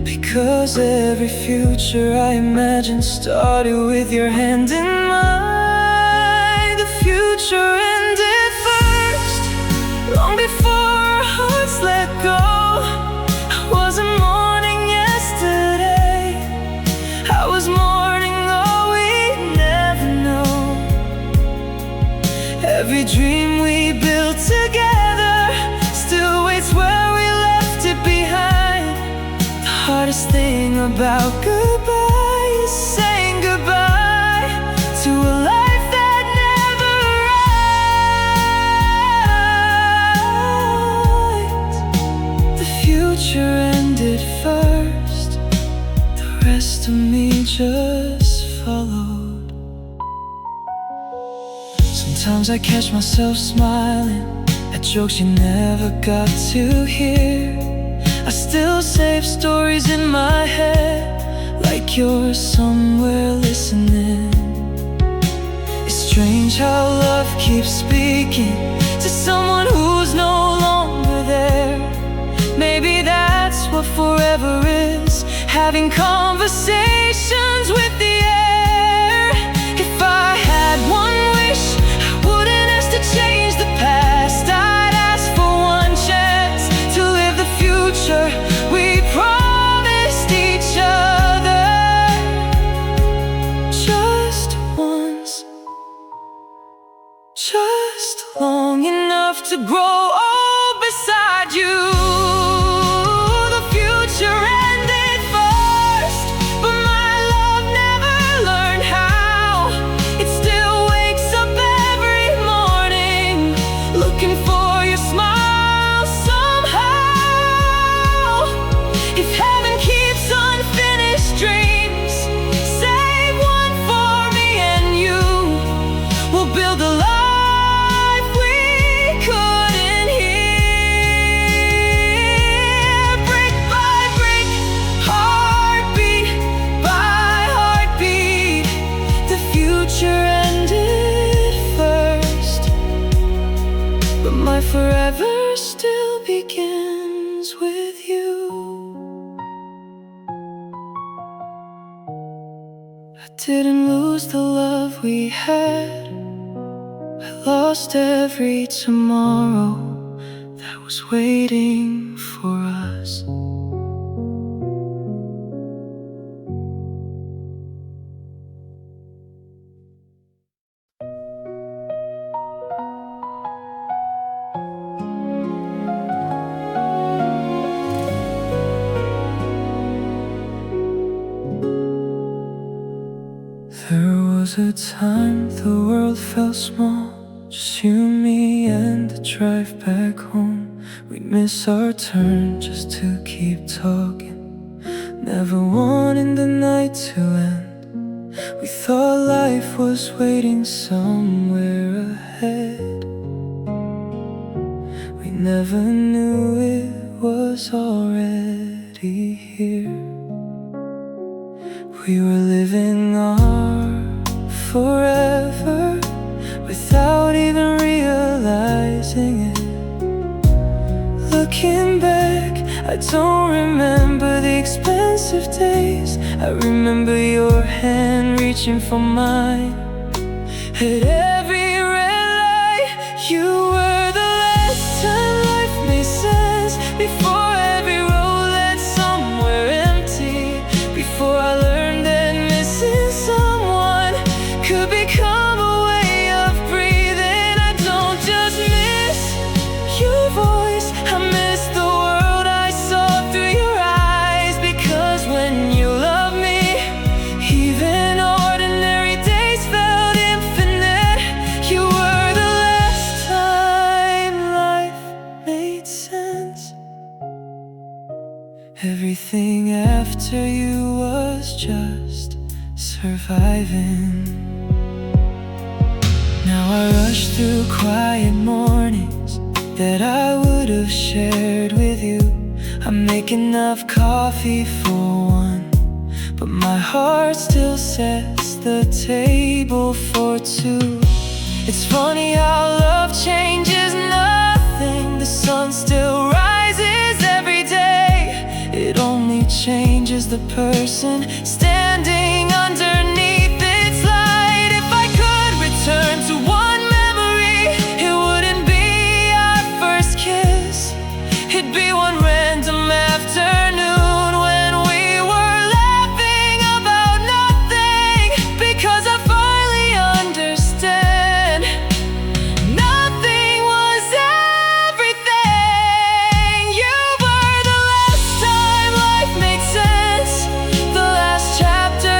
because every future I imagined started with your hand in mine. The future ended first, long before our hearts let go. I wasn't mourning yesterday, I was mourning all we never know. Every dream we built together still waits where we left it behind. The hardest thing about goodbye is saying goodbye to a life that never arrived. rest of me just followed. Sometimes I catch myself smiling at jokes you never got to hear. I still save stories in my head, like you're somewhere listening. It's strange how love keeps speaking to someone who's no longer there. Maybe that's what forever is, having conversations with the air. If I had one wish, I wouldn't ask to change the past. I'd ask for one chance to live the future we promised each other. Just once, just long enough to grow old beside you. The future ended first, but my love never learned how. It still wakes up every morning, looking for your smile somehow. If heaven keeps unfinished dreams, save one for me and you. We'll build a life we couldn't hear. Brick by brick, heartbeat by heartbeat. The future ended first, but my forever still begins with you. I didn't lose the love we had, I lost every tomorrow that was waiting for us. There was a time the world felt small, just you, me, and the drive back home. We'd miss our turn just to keep talking, never wanting the night to end. We thought life was waiting somewhere ahead. We never knew it was already here. We were living our forever without even realizing it. Looking back, I don't remember the expensive days. I remember your hand reaching for mine at every red light. You were the last time life made sense, before every road led somewhere empty, before I learned that missing someone could become a way of breathing. I don't just miss your voice, I miss the world I saw through your eyes. Because when you love me, even ordinary days felt infinite. You were the last time life made sense. Everything after you was just surviving. Now I rush through quiet mornings that I would have shared with you. I make enough coffee for one, but my heart still sets the table for two. It's funny how love changes nothing. The sun still rises every day. It only changes the person standing underneath its light. If I could return to one memory, it wouldn't be our first kiss. It'd be one random afternoon when we were laughing about nothing. Because I finally understand, nothing was everything. You were the last time life made sense, the last chapter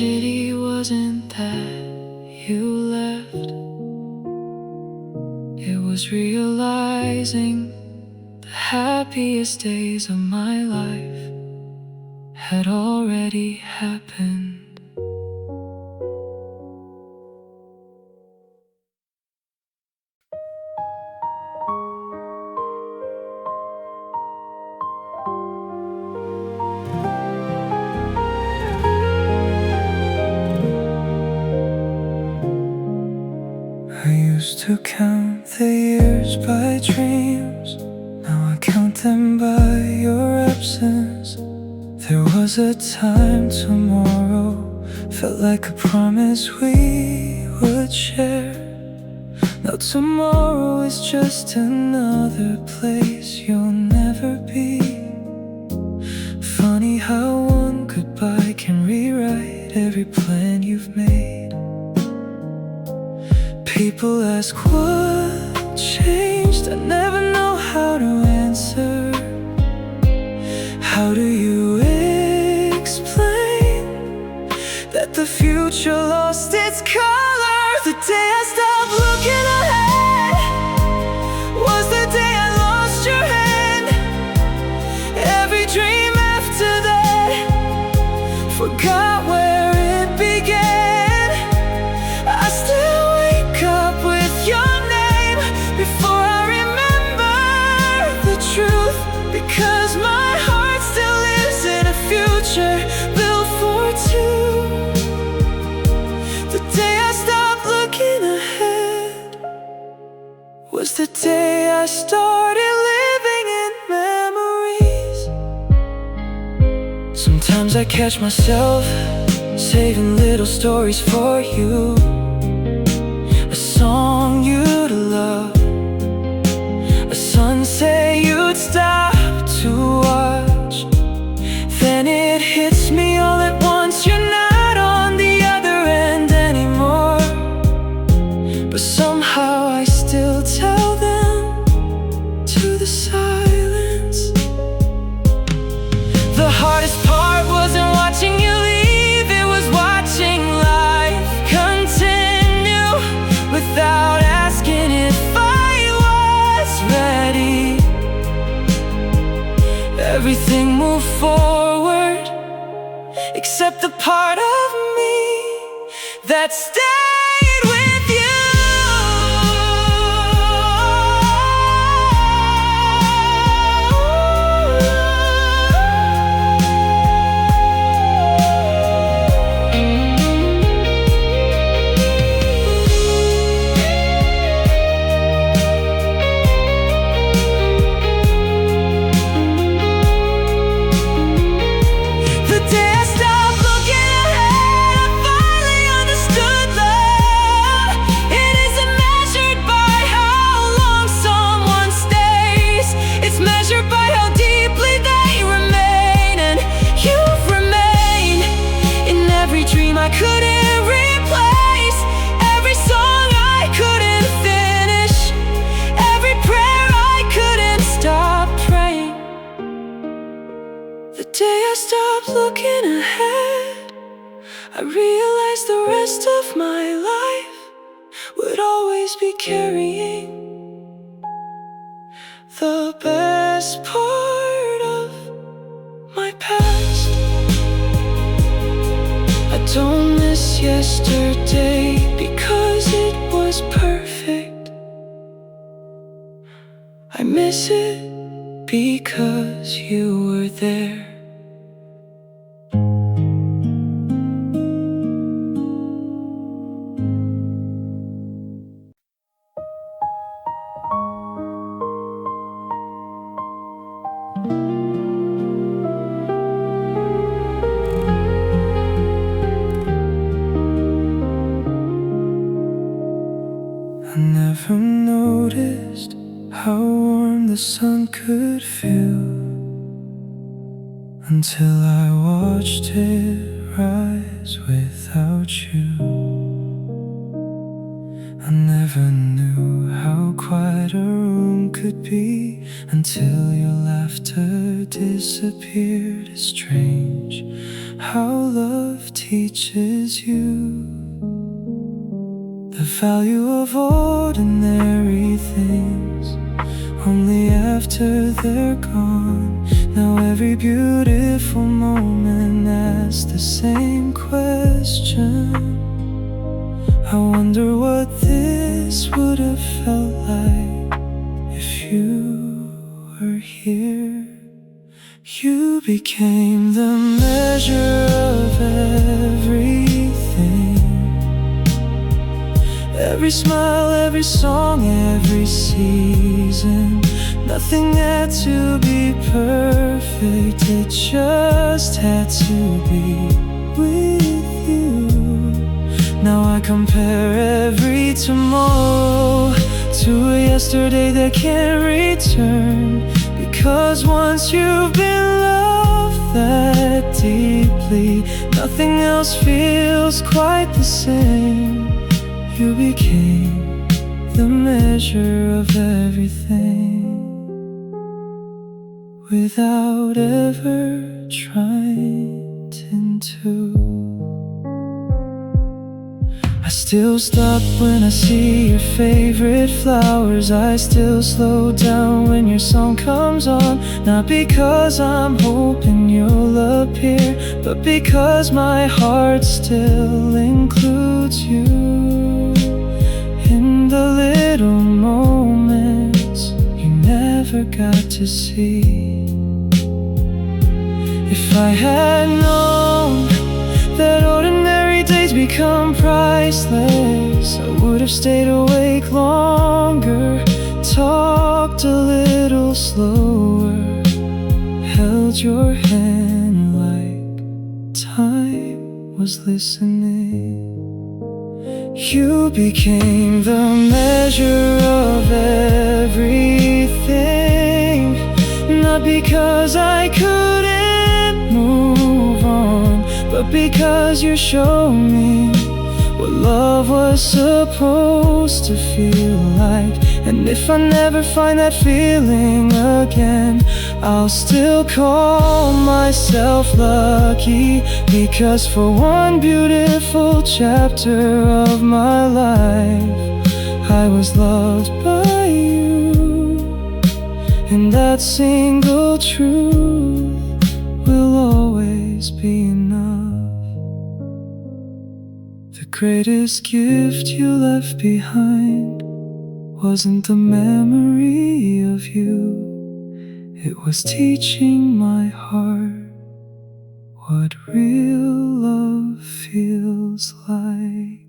tragedy wasn't that you left. It was realizing the happiest days of my life had already happened. I used to count the years by dreams. Now I count them by your absence. There was a time tomorrow felt like a promise we would share. Now tomorrow is just another place you'll never be. Funny how one goodbye can rewrite every plan you've made. People ask what changed, I never know how to answer. How do you explain that the future lost its color? The day I stopped looking ahead was the day I lost your hand. Every dream after that forgot where it began. I still wake up with your name before I remember the truth, because my heart still lives in a future built for two. The day I stopped looking ahead was the day I started living in memories. Sometimes I catch myself saving little stories for you, a song you'd love, a sunset you'd stop to watch. Then it hits me all at once, you're not on the other end anymore. But somehow I still tell them to the silence. The hardest part wasn't watching you leave, it was watching life continue without asking if I was ready. Everything moved forward except the part of me that stayed with you. The day I stopped looking ahead, I finally understood love. It isn't measured by how long someone stays, it's measured by how deeply they remain. And you've remained in every dream I couldn't replace, every song I couldn't finish, every prayer I couldn't stop praying. The day I stopped looking ahead, I realized the rest of my life would always be carrying the best part of my past. I don't miss yesterday because it was perfect. I miss it because you were there. I never noticed how warm the sun could feel until I watched it rise without you. I never knew how quiet a room could be until your laughter disappeared. It's strange how love teaches you. The value of ordinary things only after they're gone. Now every beautiful moment asks the same question. I wonder what this would have felt like if you were here. You became the measure of everything. Every smile, every song, every season. Nothing had to be perfect, it just had to be with you. Now I compare every tomorrow to a yesterday that can't return. Because once you've been loved that deeply, nothing else feels quite the same. You became the measure of everything without ever trying to. I still stop when I see your favorite flowers. I still slow down when your song comes on. Not because I'm hoping you'll appear, but because my heart still includes you in the little moments you never got to see. If I had known that ordinary days become priceless, I would have stayed awake longer, talked a little slower, held your hand like time was listening. You became the measure of everything. Not because I couldn't move on, but because you showed me what love was supposed to feel like. And if I never find that feeling again, I'll still call myself lucky. Because for one beautiful chapter of my life, I was loved by you. And that single truth will always be enough. The greatest gift you left behind wasn't the memory of you, it was teaching my heart what real love feels like.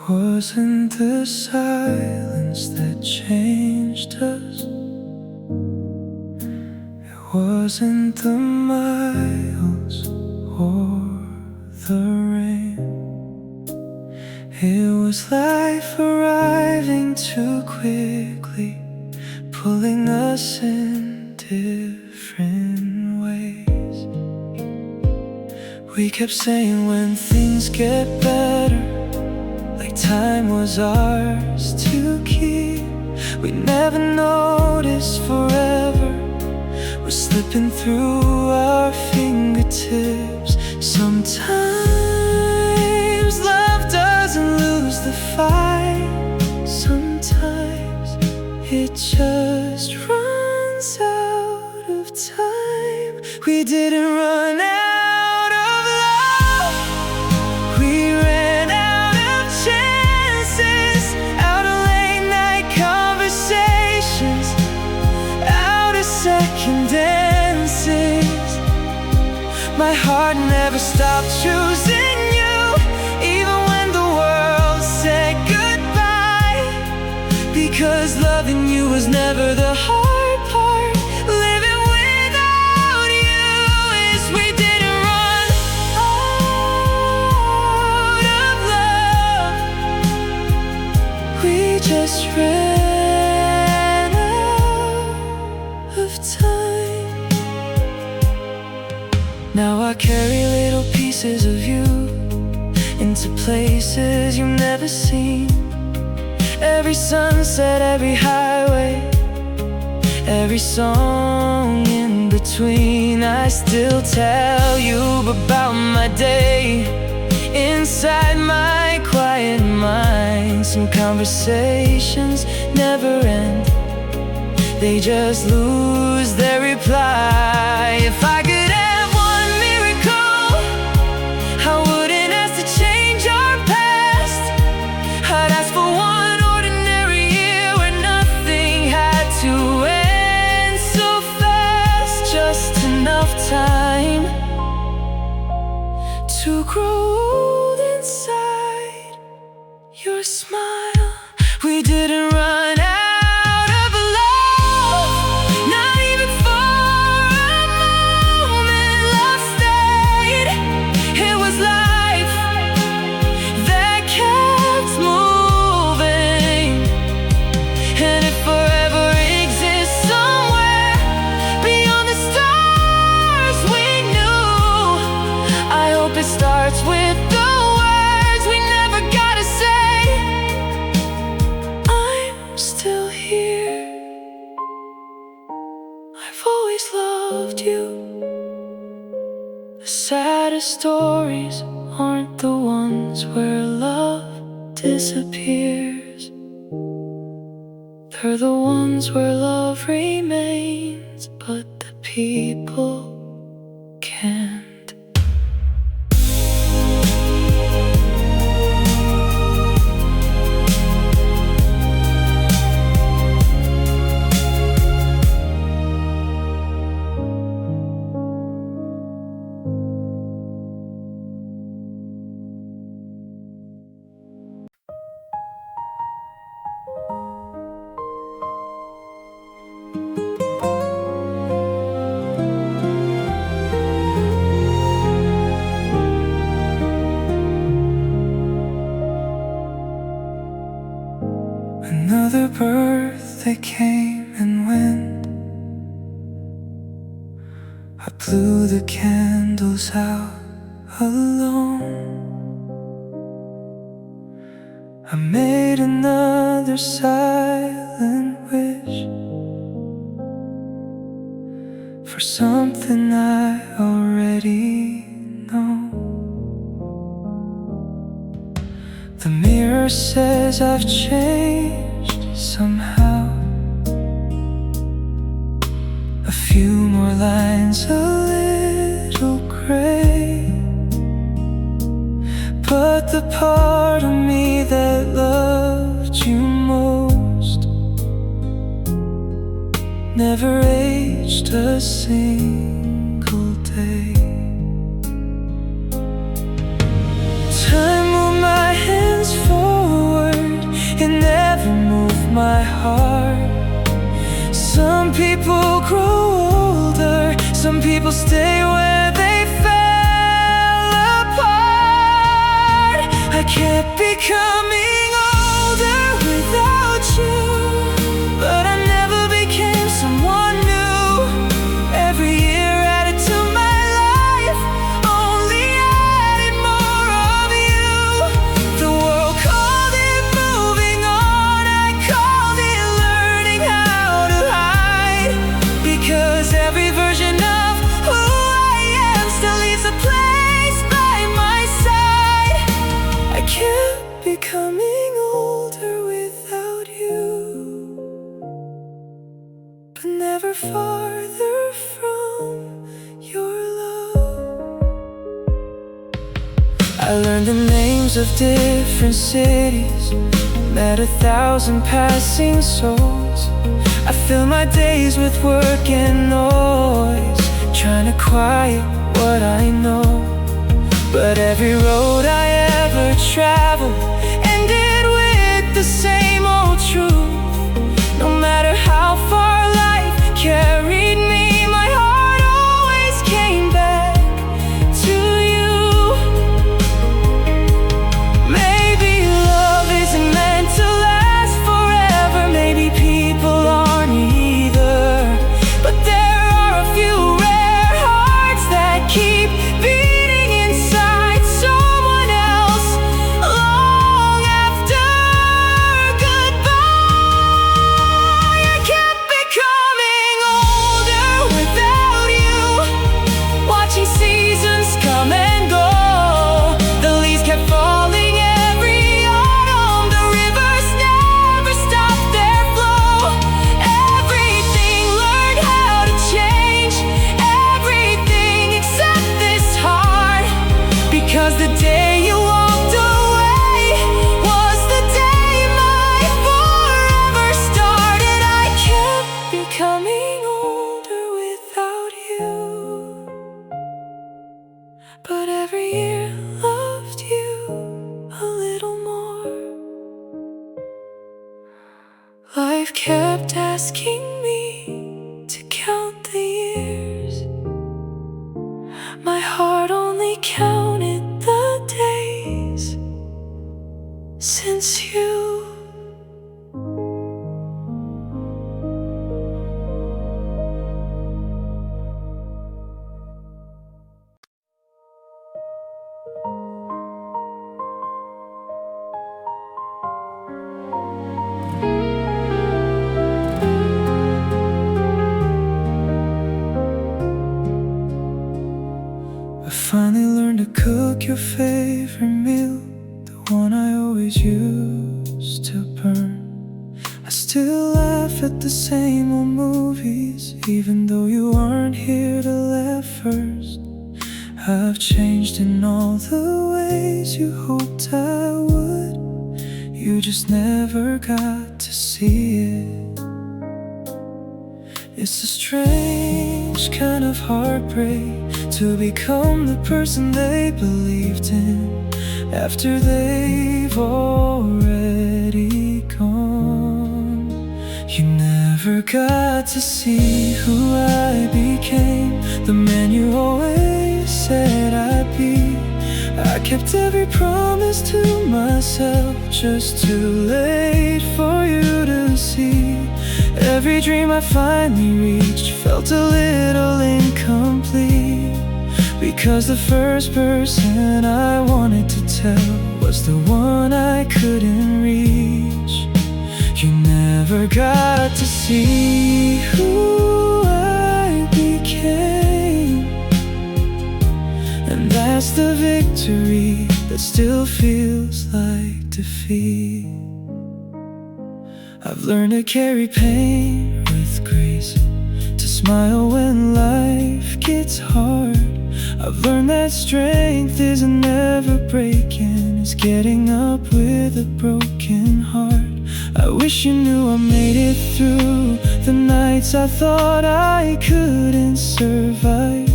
Wasn't the silence that changed us. It wasn't the miles or the rain. It was life arriving too quickly, pulling us in different ways. We kept saying when things get better, time was ours to keep. We never noticed forever was slipping through our fingertips. Sometimes love doesn't lose the fight. Sometimes it just runs out of time. We didn't run out. Second dances, my heart never stopped choosing you, even when the world said goodbye. Because loving you was never the hard part. Living without you is we didn't run out of love. We just ran never seen. Every sunset, every highway, every song in between. I still tell you about my day inside my quiet mind. Some conversations never end, they just lose their reply. If I could have one miracle, I wouldn't ask to change our past. I'd ask for one ordinary year where nothing had to end so fast. Just enough time to grow old inside your smile. We didn't run out of love, not even for a moment. Love stayed. It was life that kept moving, and it forever exists somewhere beyond the stars we knew. I hope it starts with the words we never gotta say. I'm still here. I've always loved you. The saddest stories aren't the ones where love disappears. They're the ones where love remains, but the people can't. Another birthday came and went. I blew the candles out alone. I made another silent wish for something I already know. The mirror says I've changed somehow. A few more lines, a little gray, but the part of me that loved you most never aged a single day. Time moved my hands forward, it never moved my heart. Some people grow older, some people stay where they fell apart. I kept becoming older without you, but I never became someone new. Every year added to my life, only added more of you. The world called it moving on, I called it learning how to hide. Because every version of who I am still leaves a place by my side. I kept becoming older without you, but never farther from your love. I learned the names of different cities, met 1,000 passing souls. I fill my days with work and noise, trying to quiet what I know. But every road I ever traveled ended with the same old truth. No matter how far life carried me, my heart always came back to you. Maybe love isn't meant to last forever, maybe people aren't either. But there are a few rare hearts that keep beating inside someone else long after becoming older without you. But every year loved you a little more. Life kept asking me to count the years. My heart only counted the days since you. I finally learned to cook your favorite meal, the one I always used to burn. I still laugh at the same old movies, even though you aren't here to laugh first. I've changed in all the ways you hoped I would. You just never got to see it. It's a strange kind of heartbreak to become the person they believed in after they've already gone. You never got to see who I became, the man you always said I'd be. I kept every promise to myself, just too late for you to see. Every dream I finally reached felt a little incomplete, because the first person I wanted to tell was the one I couldn't reach. You never got to see who I became, and that's the victory that still feels like defeat. I've learned to carry pain with grace, to smile when life gets hard. I've learned that strength isn't never breaking, it's getting up with a broken heart. I wish you knew I made it through the nights I thought I couldn't survive.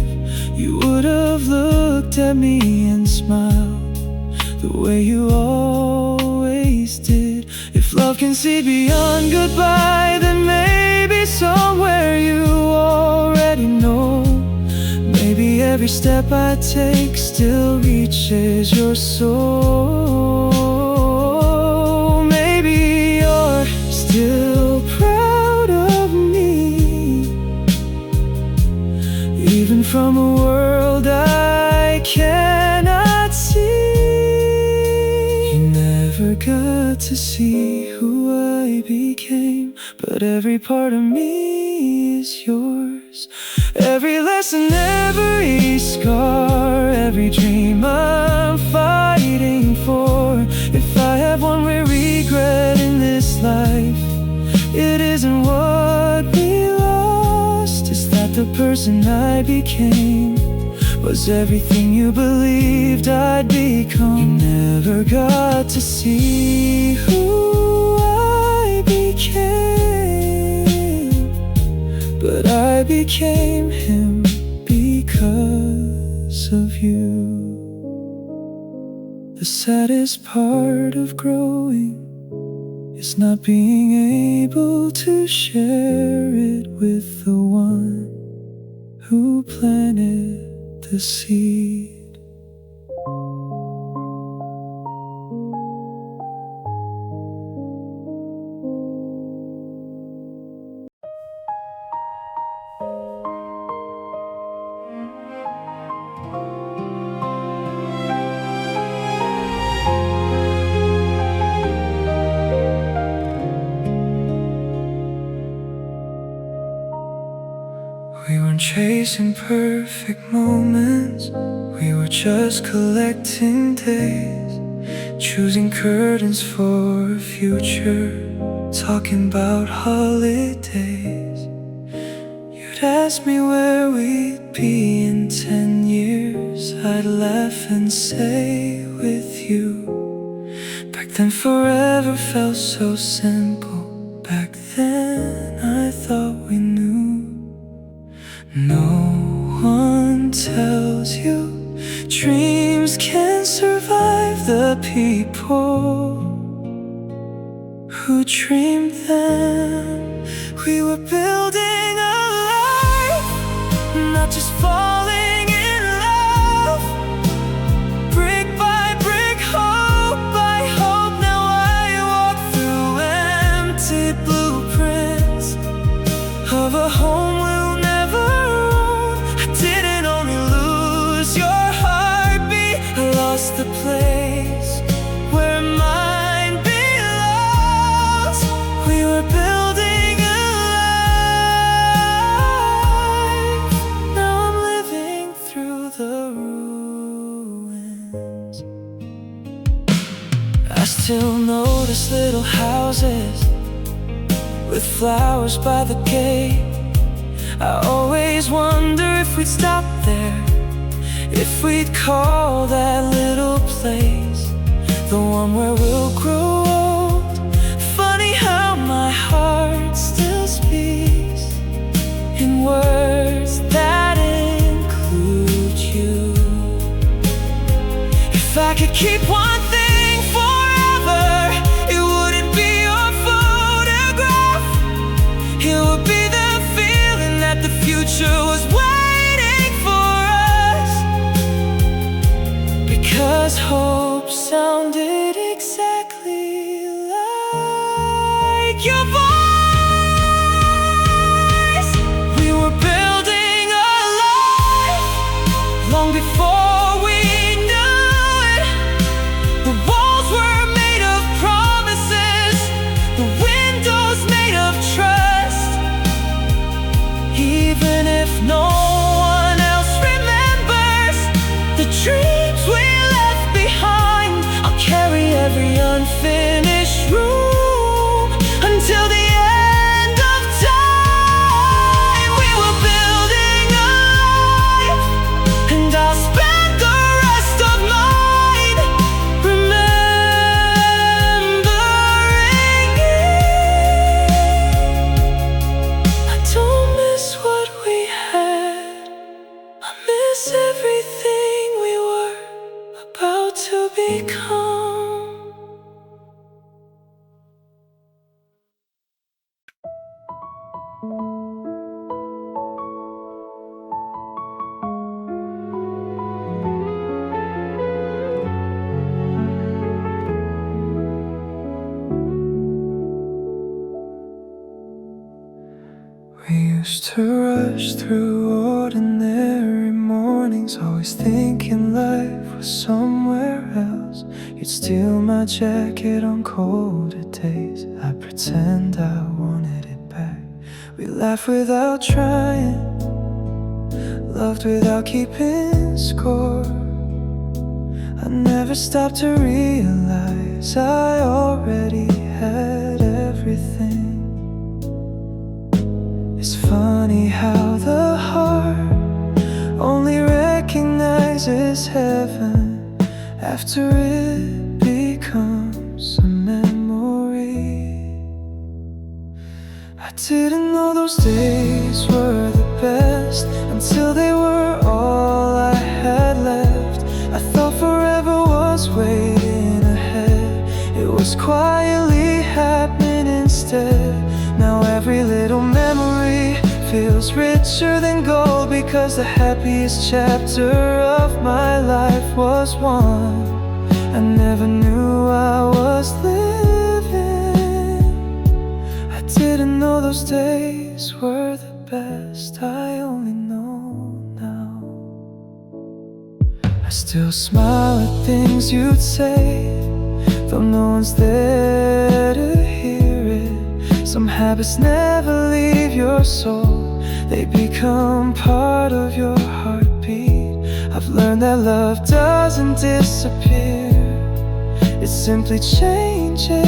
You would have looked at me and smiled the way you always did. If love can see beyond goodbye, then maybe somewhere you already know. Maybe every step I take still reaches your soul. Maybe you're still proud of me, even from a world I cannot see. You never got to see who I became, but every part of me is yours. Every lesson, every scar, every dream I'm fighting for. If I have one regret in this life, it isn't what we lost. It's that the person I became was everything you believed I'd become. You never got to see who I became, but I became him because of you. The saddest part of growing is not being able to share it with the one who planted the seed. We weren't chasing perfect moments, we were just collecting days, choosing curtains for a future, talking about holidays. You'd ask me where we'd be in 10 years, I'd laugh and say with you. Back then forever felt so simple, back then I thought we building a life, not just falling in love. Brick by brick, hope by hope. Now I walk through empty blueprints of a home we'll never own. I didn't only lose your heartbeat, I lost the place where mine belongs. We were building a life, now I'm living through the ruins. I still notice little houses with flowers by the gate. I always wonder if we'd stop there, if we'd call that little place the one where we'll grow old. Funny how my heart still speaks in words that include you. If I could keep one thing forever, it wouldn't be your photograph. It would be the feeling that the future was waiting for us. Because hope sounded exactly like your voice. We were building a life long before we knew it. The walls were made of promises, the windows made of trust. Even if no one else remembers the dreams we left behind, I'll carry every unfinished room until the end of time. We were building a life, and I'll spend the rest of mine remembering it. I don't miss what we had, I miss everything we were about to become. We used to rush through ordinary mornings, always thinking life was somewhere else. You'd steal my jacket on colder days, I'd pretend I wanted it back. We laughed without trying, loved without keeping score. I never stopped to realize I already had everything. It's funny how the heart only recognizes heaven after it becomes a memory. I didn't know those days were the best until they were all I had left. I thought forever was waiting ahead, it was quietly happening instead. Now every little memory feels richer than gold, because the happiest chapter of my life was one I never knew I was living. I didn't know those days were the best, I only know now. I still smile at things you'd say, though no one's there to hear it. Some habits never leave your soul, they become part of your heartbeat. I've learned that love doesn't disappear, it simply changes.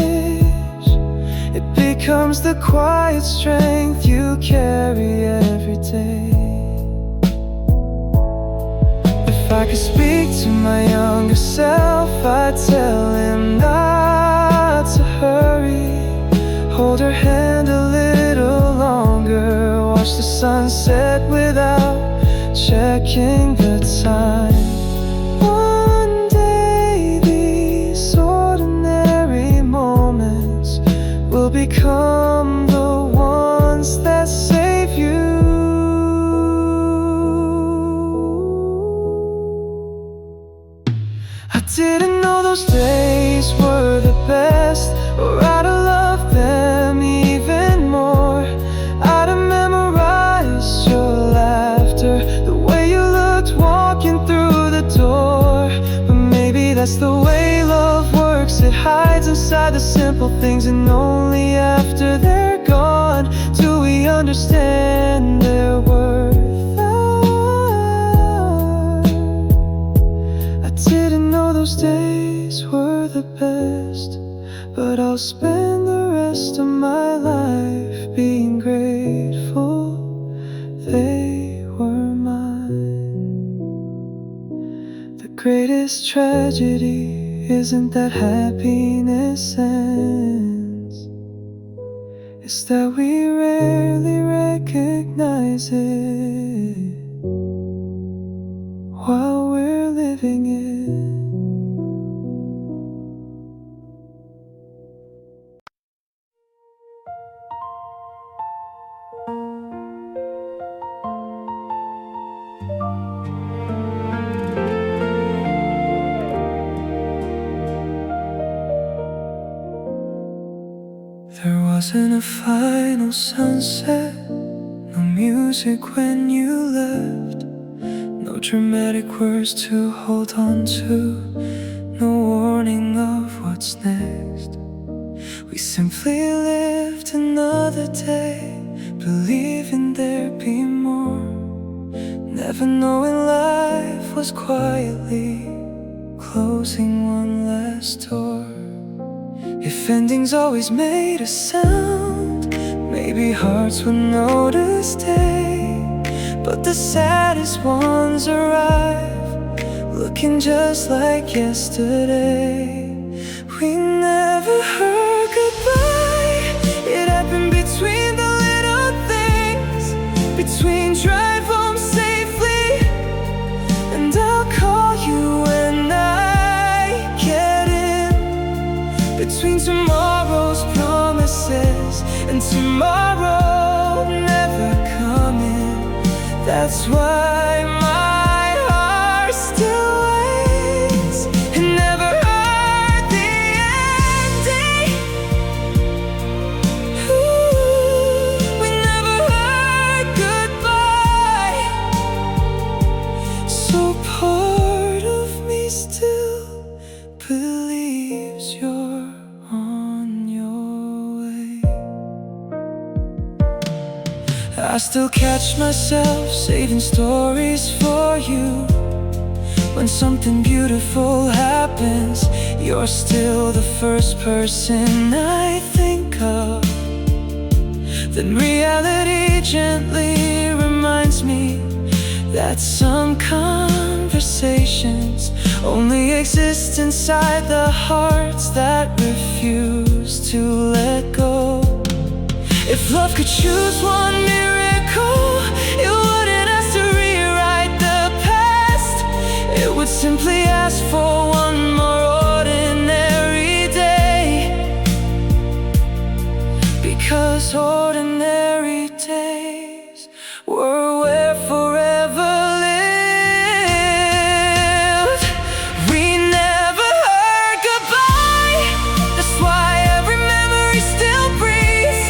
It becomes the quiet strength you carry every day. If I could speak to my younger self, I'd tell him not to hurry. Hold her hand a little longer, watch the sunset without checking the time. One day these ordinary moments will become the ones that that's the way love works. It hides inside the simple things, and only after they're gone do we understand their worth. I didn't know those days were the best, but I'll spend the rest of my life being grateful they were mine. The greatest tragedy isn't that happiness ends, it's that we rarely recognize it while we're living it. There wasn't a final sunset, no music when you left, no dramatic words to hold on to, no warning of what's next. We simply lived another day, believing there'd be more, never knowing life was quietly closing one last door. If endings always made a sound, maybe hearts would know to stay. But the saddest ones arrive, looking just like yesterday. We never heard goodbye. It happened between the little things, between drive home safely, and I'll call you when I get in, between tomorrow's promises and tomorrow never coming. That's why my heart still waits and never heard the ending. Ooh, we never heard goodbye. So part of me still believes you're on your way. I still catch myself saving stories for you. When something beautiful happens, you're still the first person I think of. Then reality gently reminds me that some conversations only exist inside the hearts that refuse to let go. If love could choose one miracle, it wouldn't ask to rewrite the past. It would simply ask for one more ordinary day, because ordinary days were where forever lived. We never heard goodbye. That's why every memory still breathes.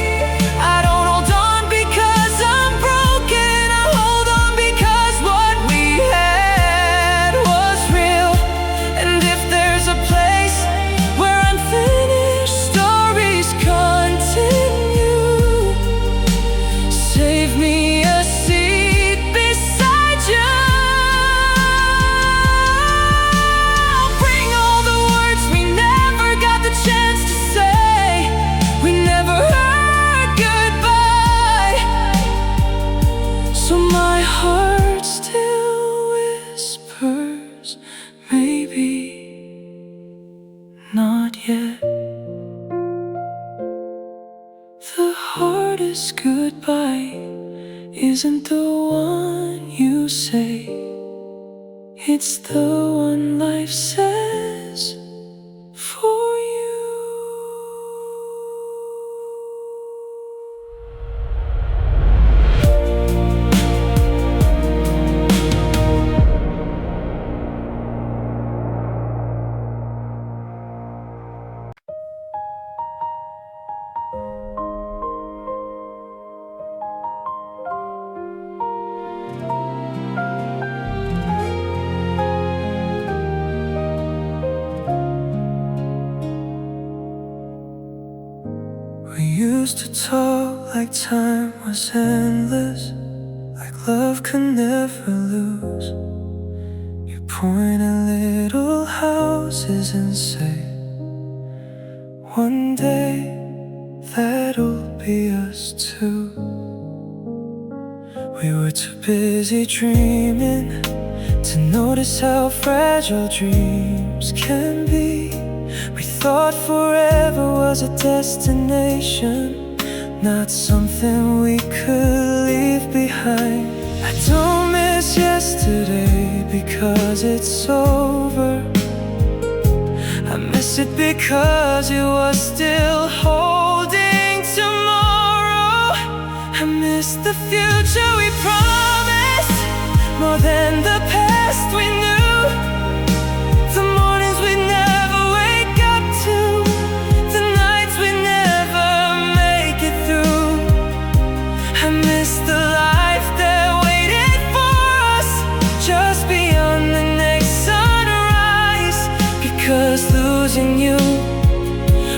I don't hold on because I'm broken. I hold on because what we had was real. And if there's a place where unfinished stories continue, save me a seat beside you. Bring all the words we never got the chance to say. We never heard goodbye. So my heart still whispers, maybe not yet. The hardest goodbye isn't the one you say, it's the one life says for you. like time was endless, like love could never lose. You point at little houses and say, one day that'll be us too. We were too busy dreaming to notice how fragile dreams can be. We thought forever was a destination, not something we could leave behind. I don't miss yesterday because it's over. I miss it because it was still holding tomorrow. I miss the future we promised more than the past we knew. The mornings we never wake up to, the nights we never make it through. I miss the life that waited for us just beyond the next sunrise. Because losing you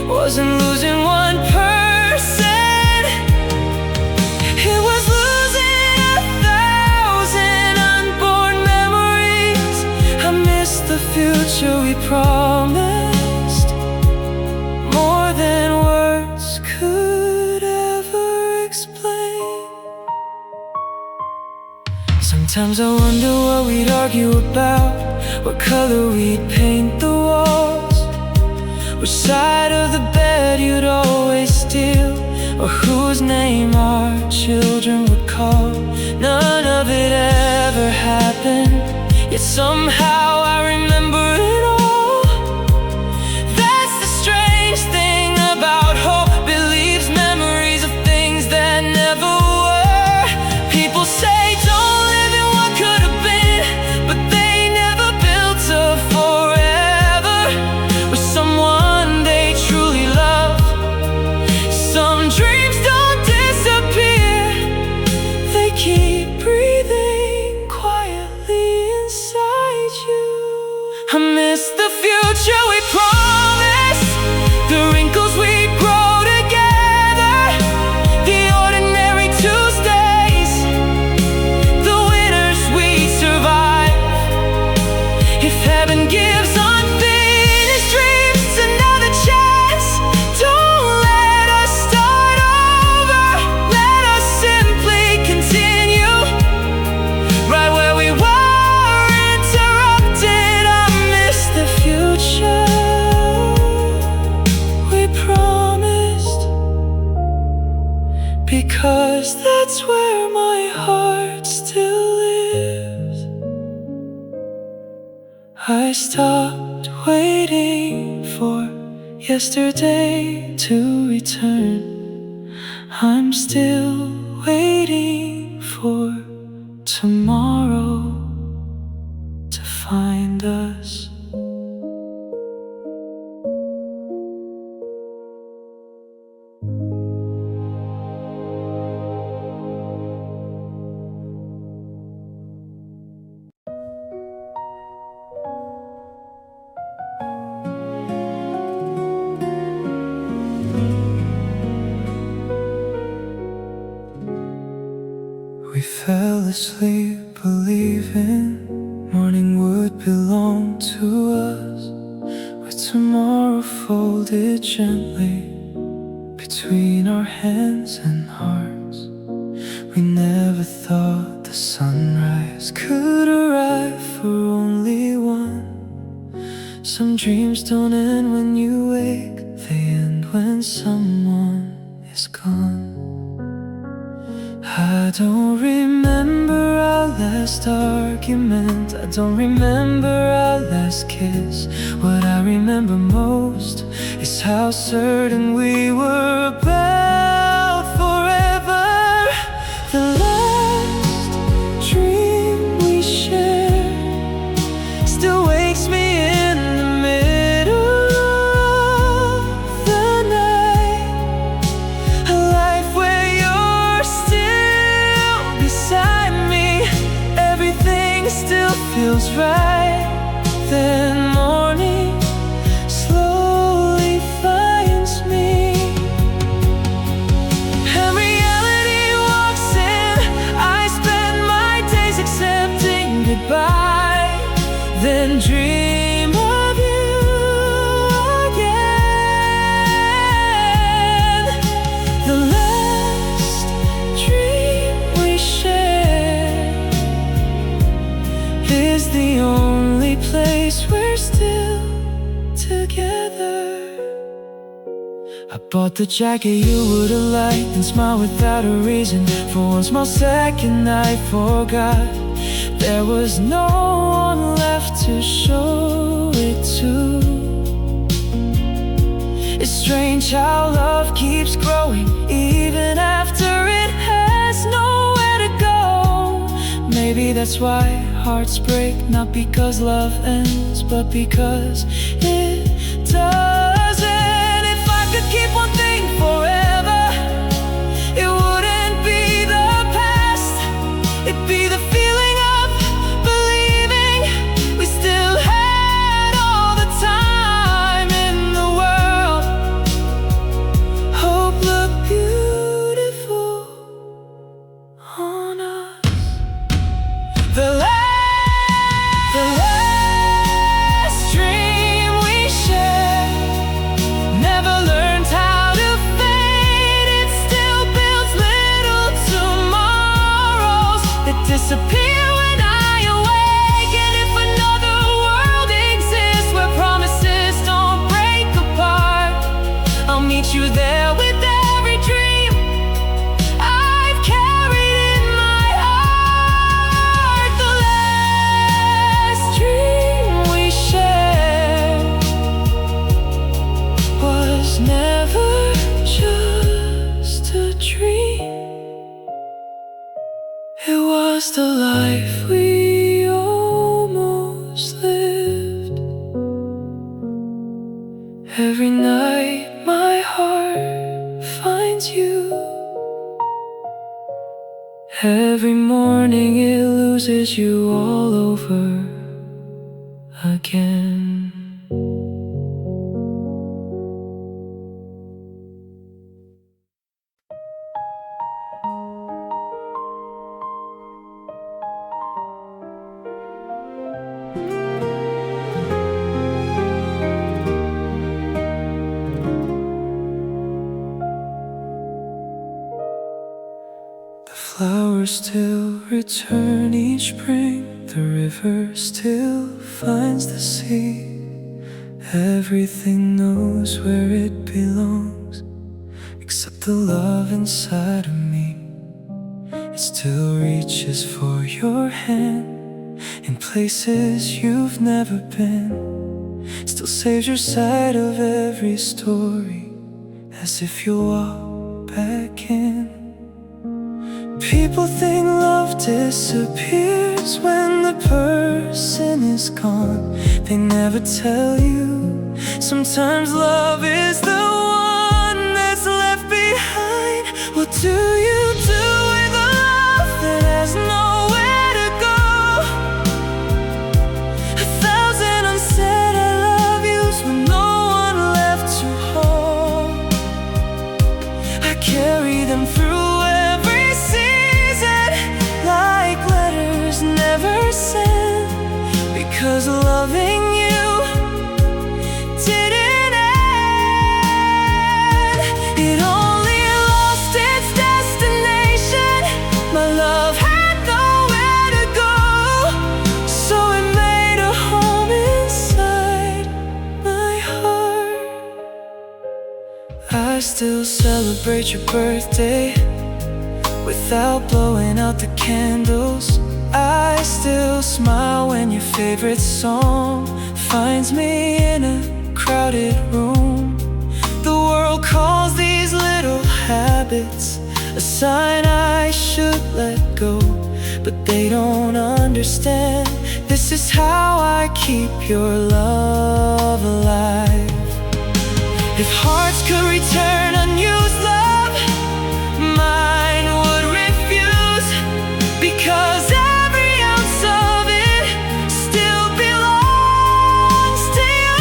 wasn't losing one person, it was losing 1,000 unborn memories. I miss the future we promised more than words could ever explain. Sometimes I wonder what we'd argue about, what color we'd paint the walls, which side of the bed you'd always steal, or whose name our children would call. None of it ever happened, yet somehow I remember it all. That's the strange thing about hope, it leaves memories of things that never were. People say don't live in what could have been, but they never built a forever with someone they truly love. Some dreams don't disappear, they keep breathing quietly inside you. I miss the future we promised, the wrinkles we grow together, the ordinary Tuesdays, the winters we survive. If heaven gives unfinished dreams another chance, don't let us start over. Let us simply continue right where we were interrupted. I miss the future we promised, because that's where my heart still lives. I stopped waiting for yesterday to return. I'm still waiting for tomorrow to find us. We fell asleep believing morning would belong to us, with tomorrow folded gently between our hands and hearts. We never thought the sunrise could arrive for only one. Some dreams don't end when you wake, they end when someone is gone. I don't remember our last argument, I don't remember our last kiss. What I remember most is how certain we were about forever. The last dream we shared still wakes me in the middle of the night. A life where you're still beside me, everything still feels right. Then morning slowly finds me, and reality then dream of you again. The last dream we shared is the only place we're still together. I bought the jacket you would've liked and smiled without a reason. For one small second I forgot there was no one left to show it to. It's strange how love keeps growing even after it has nowhere to go. Maybe that's why hearts break, not because love ends, but because it doesn't. If I could keep one thing forever, it wouldn't be the past. It'd be the feeling of believing we still had all the time in the world. Hope looked beautiful on us. The last dream we shared never learned how to fade. It still builds little tomorrows that disappear when I awake. And if another world exists where promises don't break apart, I'll meet you there with every dream I've carried in my heart. The last dream we shared was never just a dream. It was the life we almost lived. Every night my heart finds you. Every morning it loses you all over again. The flowers still return each spring. The river still finds the sea. Everything knows where it belongs, except the love inside of me. It still reaches for your hand in places you've never been. Still saves your side of every story, as if you'll walk back in. People think love disappears when the person is gone. They never tell you sometimes love is the one that's left behind. What do you do with a love that has nowhere to go? A thousand unsaid I love yous with no one left to hold. I carry them through every season like letters never sent, because loving you didn't end. It only lost its destination. My love had nowhere to go, so it made a home inside my heart. I still celebrate your birthday without blowing out the candles. I still smile when your favorite song finds me in a crowded room. The world calls these little habits a sign I should let go, but they don't understand. This is how I keep your love alive. If hearts could return unused love, mine would refuse, because every ounce of it still belongs to you.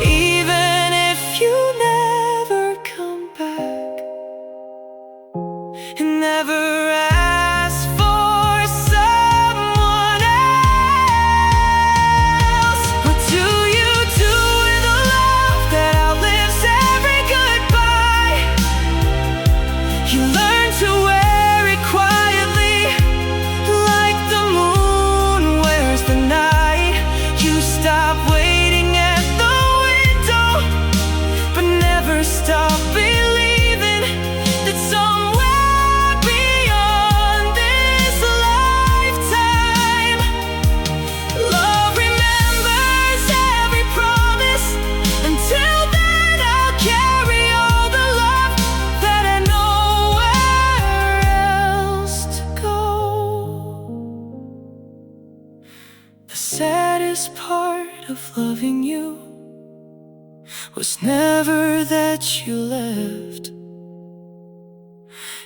Even if you never come back and never ask for someone hardest part of loving you was never that you left.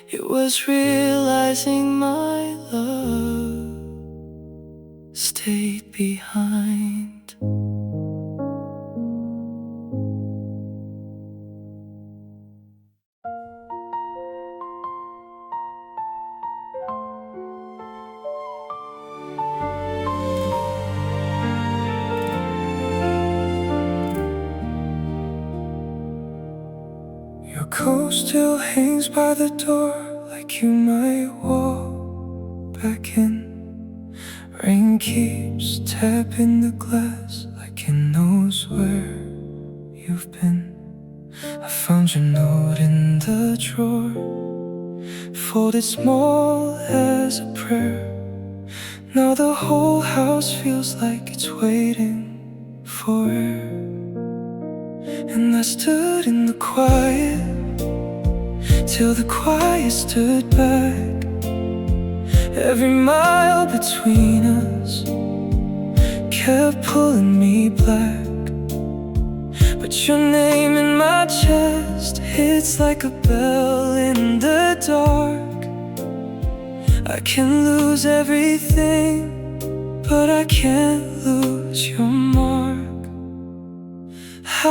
It was realizing my love stayed behind. Your coat still hangs by the door, like you might walk back in. Rain keeps tapping the glass, like it knows where you've been. I found your note in the drawer, folded small as a prayer. Now the whole house feels like it's waiting for air. And I stood in the quiet till the quiet stood back. Every mile between us kept pulling me back. But your name in my chest hits like a bell in the dark. I can lose everything, but I can't lose your mark. I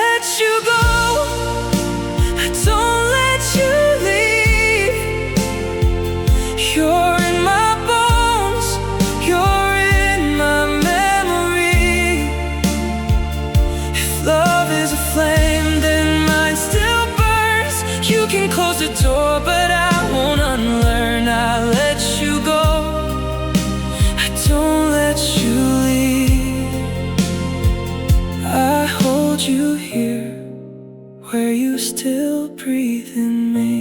let you go, I don't let you leave. You're in my bones, you're in my memory. If love is a flame, then mine still burns. You can close the door, but I won't unlearn. I let you go, I don't let you leave. I hold you here, where you still breathe in me.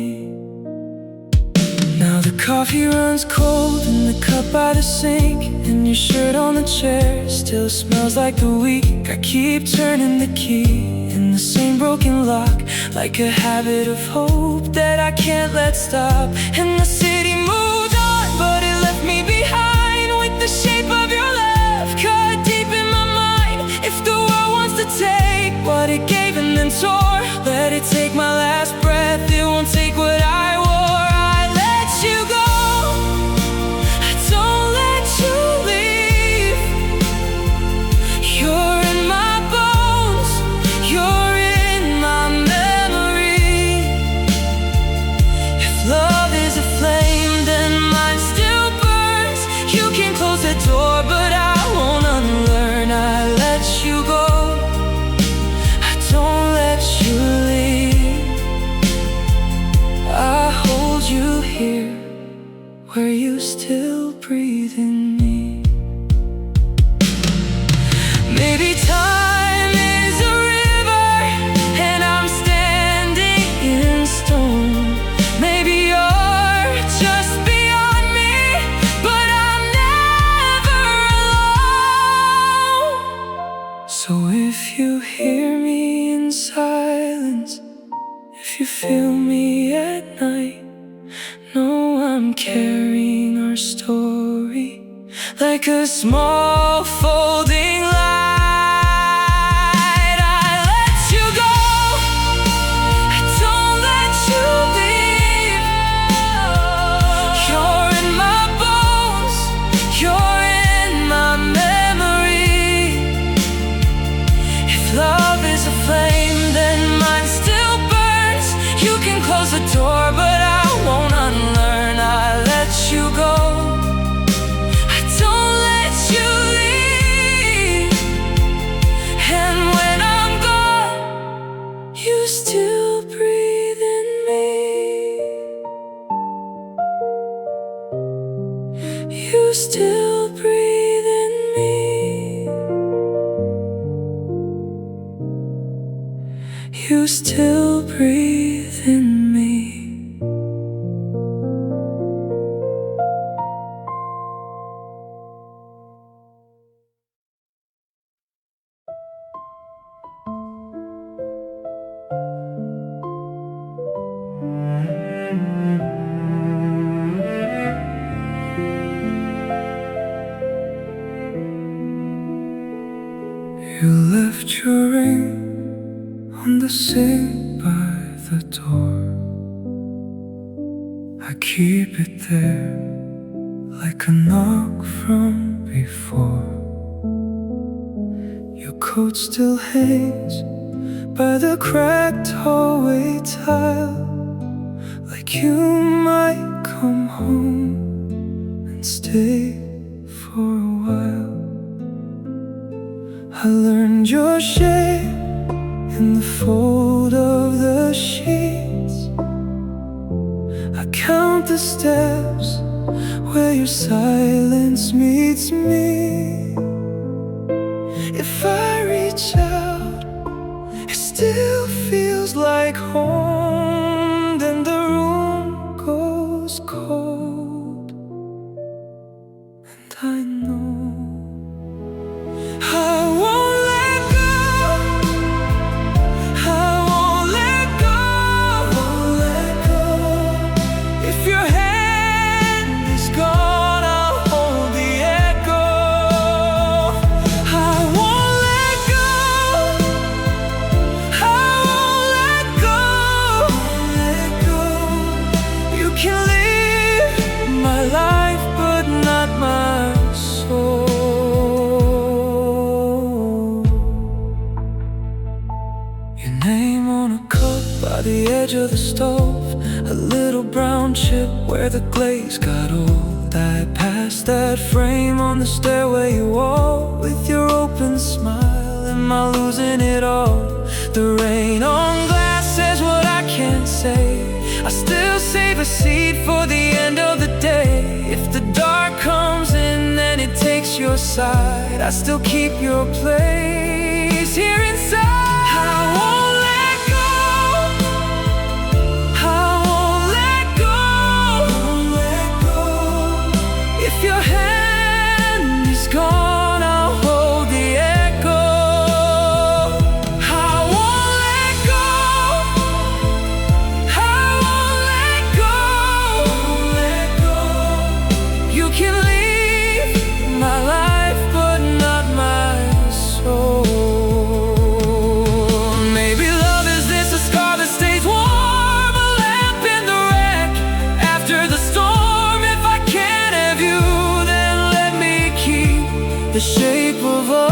Now the coffee runs cold in the cup by the sink, and your shirt on the chair still smells like the week. I keep turning the key in the same broken lock, like a habit of hope that I can't let stop. And the city moved on, but it left me behind with the shape of your love cut deep in my mind. If the world wants to take what it gave and then tore, let it take my last breath, it won't take what I wore. I let you go, I don't let you leave. You're in my bones, you're in my memory. If love is a flame, then mine still burns. You can close the door, but I won't unlearn. I let you go, I don't let you leave. I hold you here, where you still breathe in me. Maybe time is a river, and I'm standing in stone. Maybe you're just beyond me, but I'm never alone. So if you hear me in silence, if you feel me at night, know I'm carrying our story like a small folding light. I let you go, I don't let you leave. You're in my bones, you're in my memory. If love is a flame, then mine still burns. You can close the door, but I won't unlearn. I let you go, I don't let you leave. And when I'm gone, you still breathe in me. You still breathe in me. You still breathe in me. sing by the door. I keep it there like a knock from before. Your coat still hangs by the cracked hallway tile, like you might come home and stay for a while. I learned your shape in the fold of the sheets. I count the steps where your silence meets me. If I reach out, it still feels like home. Then the room goes cold, and I know I won't let go. I won't let go. Won't let go. If your hand is gone, I'll hold the echo. I won't let go. I won't let go. Won't let go. You can live my life, but not my soul. Your name on a cup by the edge of the stove, a little brown chip where the glaze got old. I passed that frame on the stairway wall with your open smile. Am I losing it all? The rain on glass says what I can't say. I still save a seat for the end of the day. If the dark comes in and it takes your side, I still keep your place here inside. I won't let go. I won't let go. Won't let go. If your hand is gone, I'll hold the echo. I won't let go. I won't let go. Won't let go. You can leave my life, but not my soul. Maybe love is this, a scar that stays warm, a lamp in the wreck after the storm. If I can't have you, then let me keep the shape of us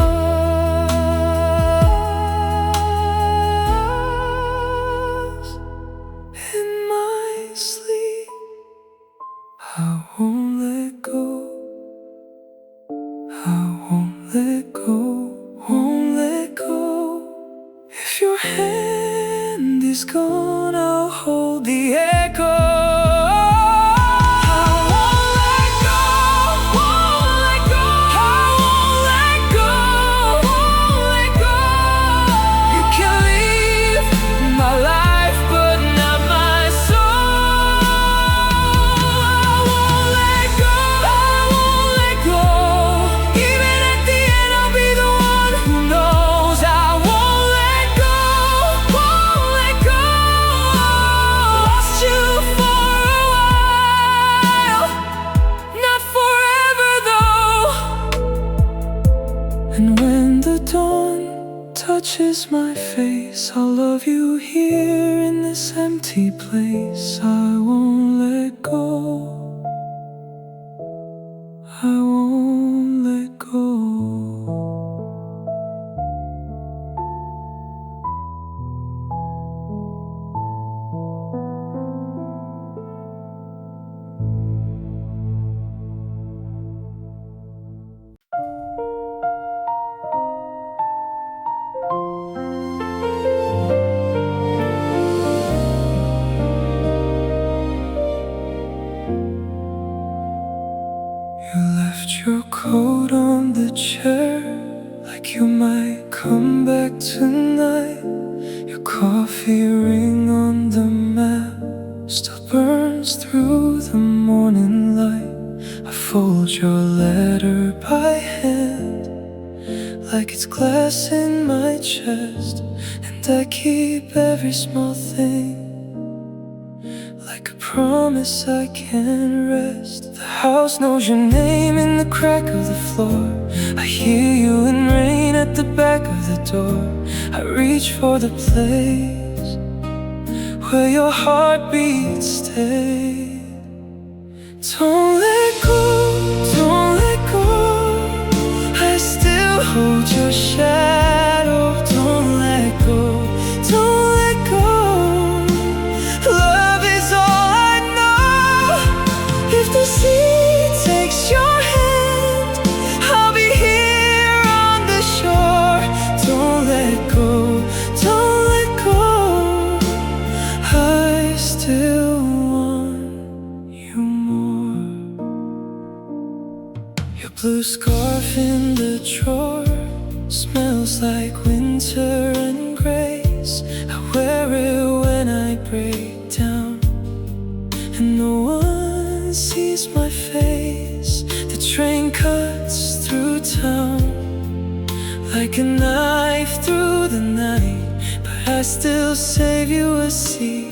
in my sleep. I won't let go. I won't let go. Won't let go. If your hand is gone, I'll hold the echo. I won't let go. Won't let go. I won't let go. Won't let go. You can leave my life, but not my soul. I won't let go. I won't let go. Even at the end, I'll be the one who knows. I won't let go. Won't let go. Lost you for a while, not forever though. And when the dawn touches my face, I'll love you here in this empty place. I won't let go. I won't let go. You left your coat on the chair, like you might come back tonight. Your coffee ring on the map still burns through the morning light. I fold your letter by hand, like it's glass in my chest. And I keep every small thing, like a promise I can't rest. The house knows your name in the crack of the floor. I hear you in rain at the back of the door. I reach for the plate where your heartbeat stays. Don't let go, don't let go. I still hold your shadow. Don't let go, don't let go. Love is all I know. If the sea takes your hand, I'll be here on the shore. Don't let go, don't let go. I still want you more. Your blue scarf in the drawer smells like winter and grace. I wear it when I break down, and no one sees my face. The train cuts through town like a knife through the night, but I still save you a seat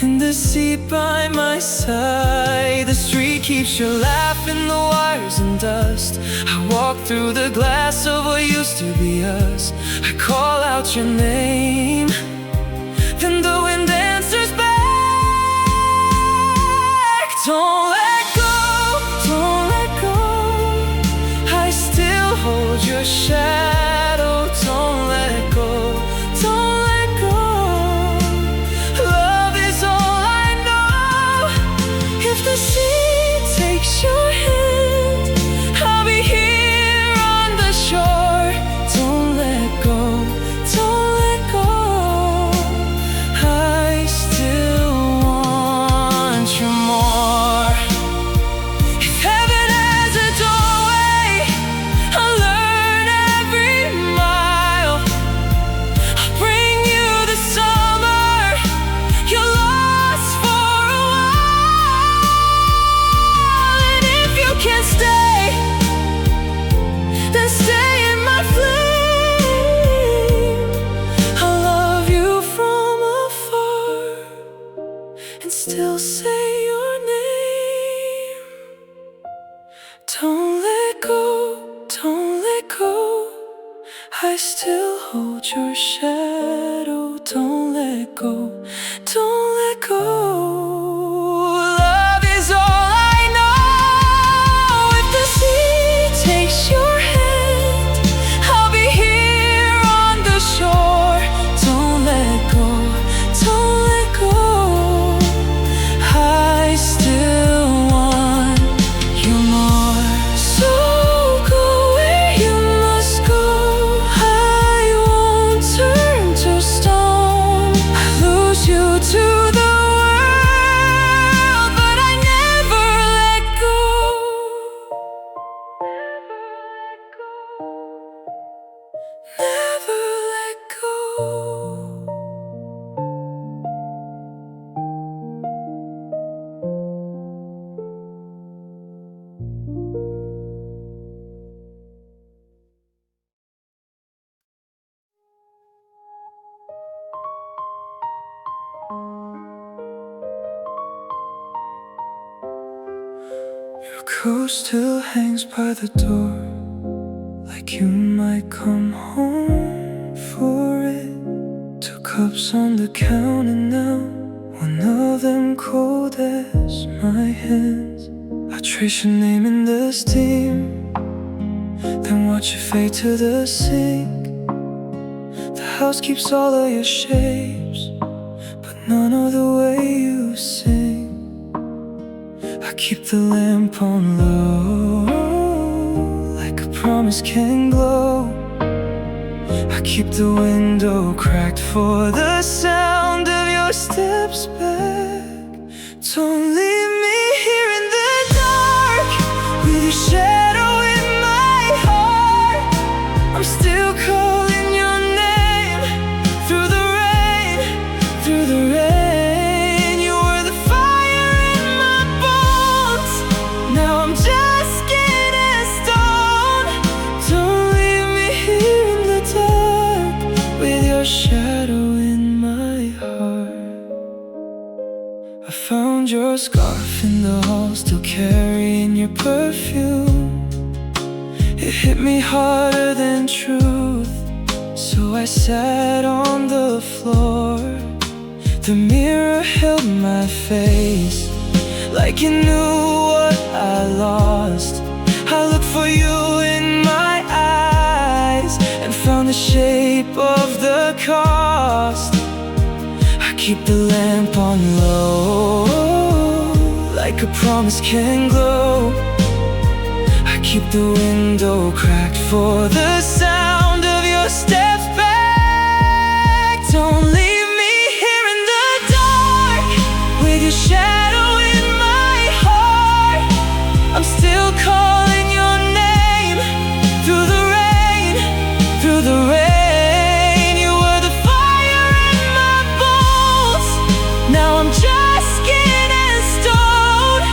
in the seat by my side. The street keeps your laugh in the wires and dust. I walk through the glass of what used to be us. I call out your name, then the wind answers back. Don't let go, don't let go. I still hold your shadow. Don't let go, don't let go. Love is all I know. If the sea takes your hand, I'll be here on the shore. Don't let go, don't let go. I still want you more. If heaven has a doorway, I'll learn every mile. I'll bring you the summer you're lost for a while. And if you can't stay, then stay in my flame. I'll love you from afar and still say your name. Don't let go, don't let go. I still hold your shadow. Don't let go, don't let go. Love is all I know. If the sea takes your hand, I'll be here on the shore. Don't let go, don't let go. I still want you more. So go where you must go. I won't turn to stone. I lose you to the world, but I never let go. Never let go. Your coat still hangs by the door, like you might come home for it. Two cups on the counter now, one of them cold as my hands. I trace your name in the steam, then watch you fade to the sink. The house keeps all of your shapes, but none of the way you sing. I keep the lamp on low, like a promise can glow. I keep the window cracked for the sound of your steps back. Don't leave me here in the dark with your shadow in my heart. I'm still calling your name through the rain, through the rain. You were the fire in my bones. Now I'm just skin and stone. Don't leave me here in the dark with your shadow in my heart. I found your scarf in the hall, still carrying your perfume. It hit me harder than truth, so I sat on the floor The mirror held my face like it knew what I lost. I looked for you in my eyes and found the shape of the cost. I keep the lamp on low, like a promise can glow. I keep the window cracked for the sound of your steps back. Don't leave me here in the dark with your shadow in my heart. I'm still calling your name through the rain, through the rain. You were the fire in my bones. Now I'm just skin and stone.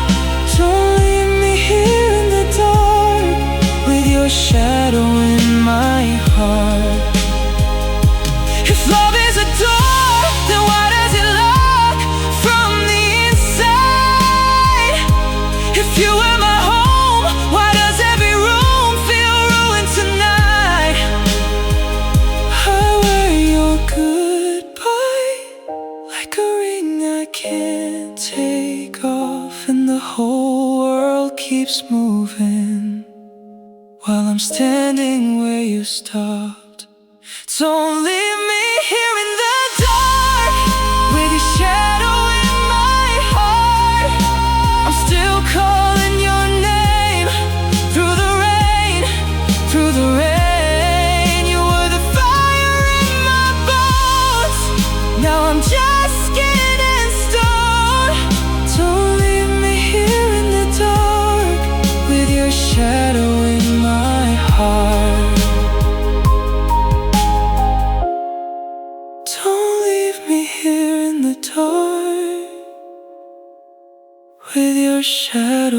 Don't leave me here in the dark with your shadow in my heart. If love is a door, then why does it lock from the inside? If you were my home, why does every room feel ruined tonight? I wear your goodbye like a ring I can't take off, and the whole world keeps moving while I'm standing where you stopped. Don't leave me here in the dark with your shadow in my heart. I'm still calling your name through the rain, through the rain. You were the fire in my bones. Now I'm just skin and stone. Don't leave me here in the dark with your shadow in my heart. Don't leave me here in the dark with your shadow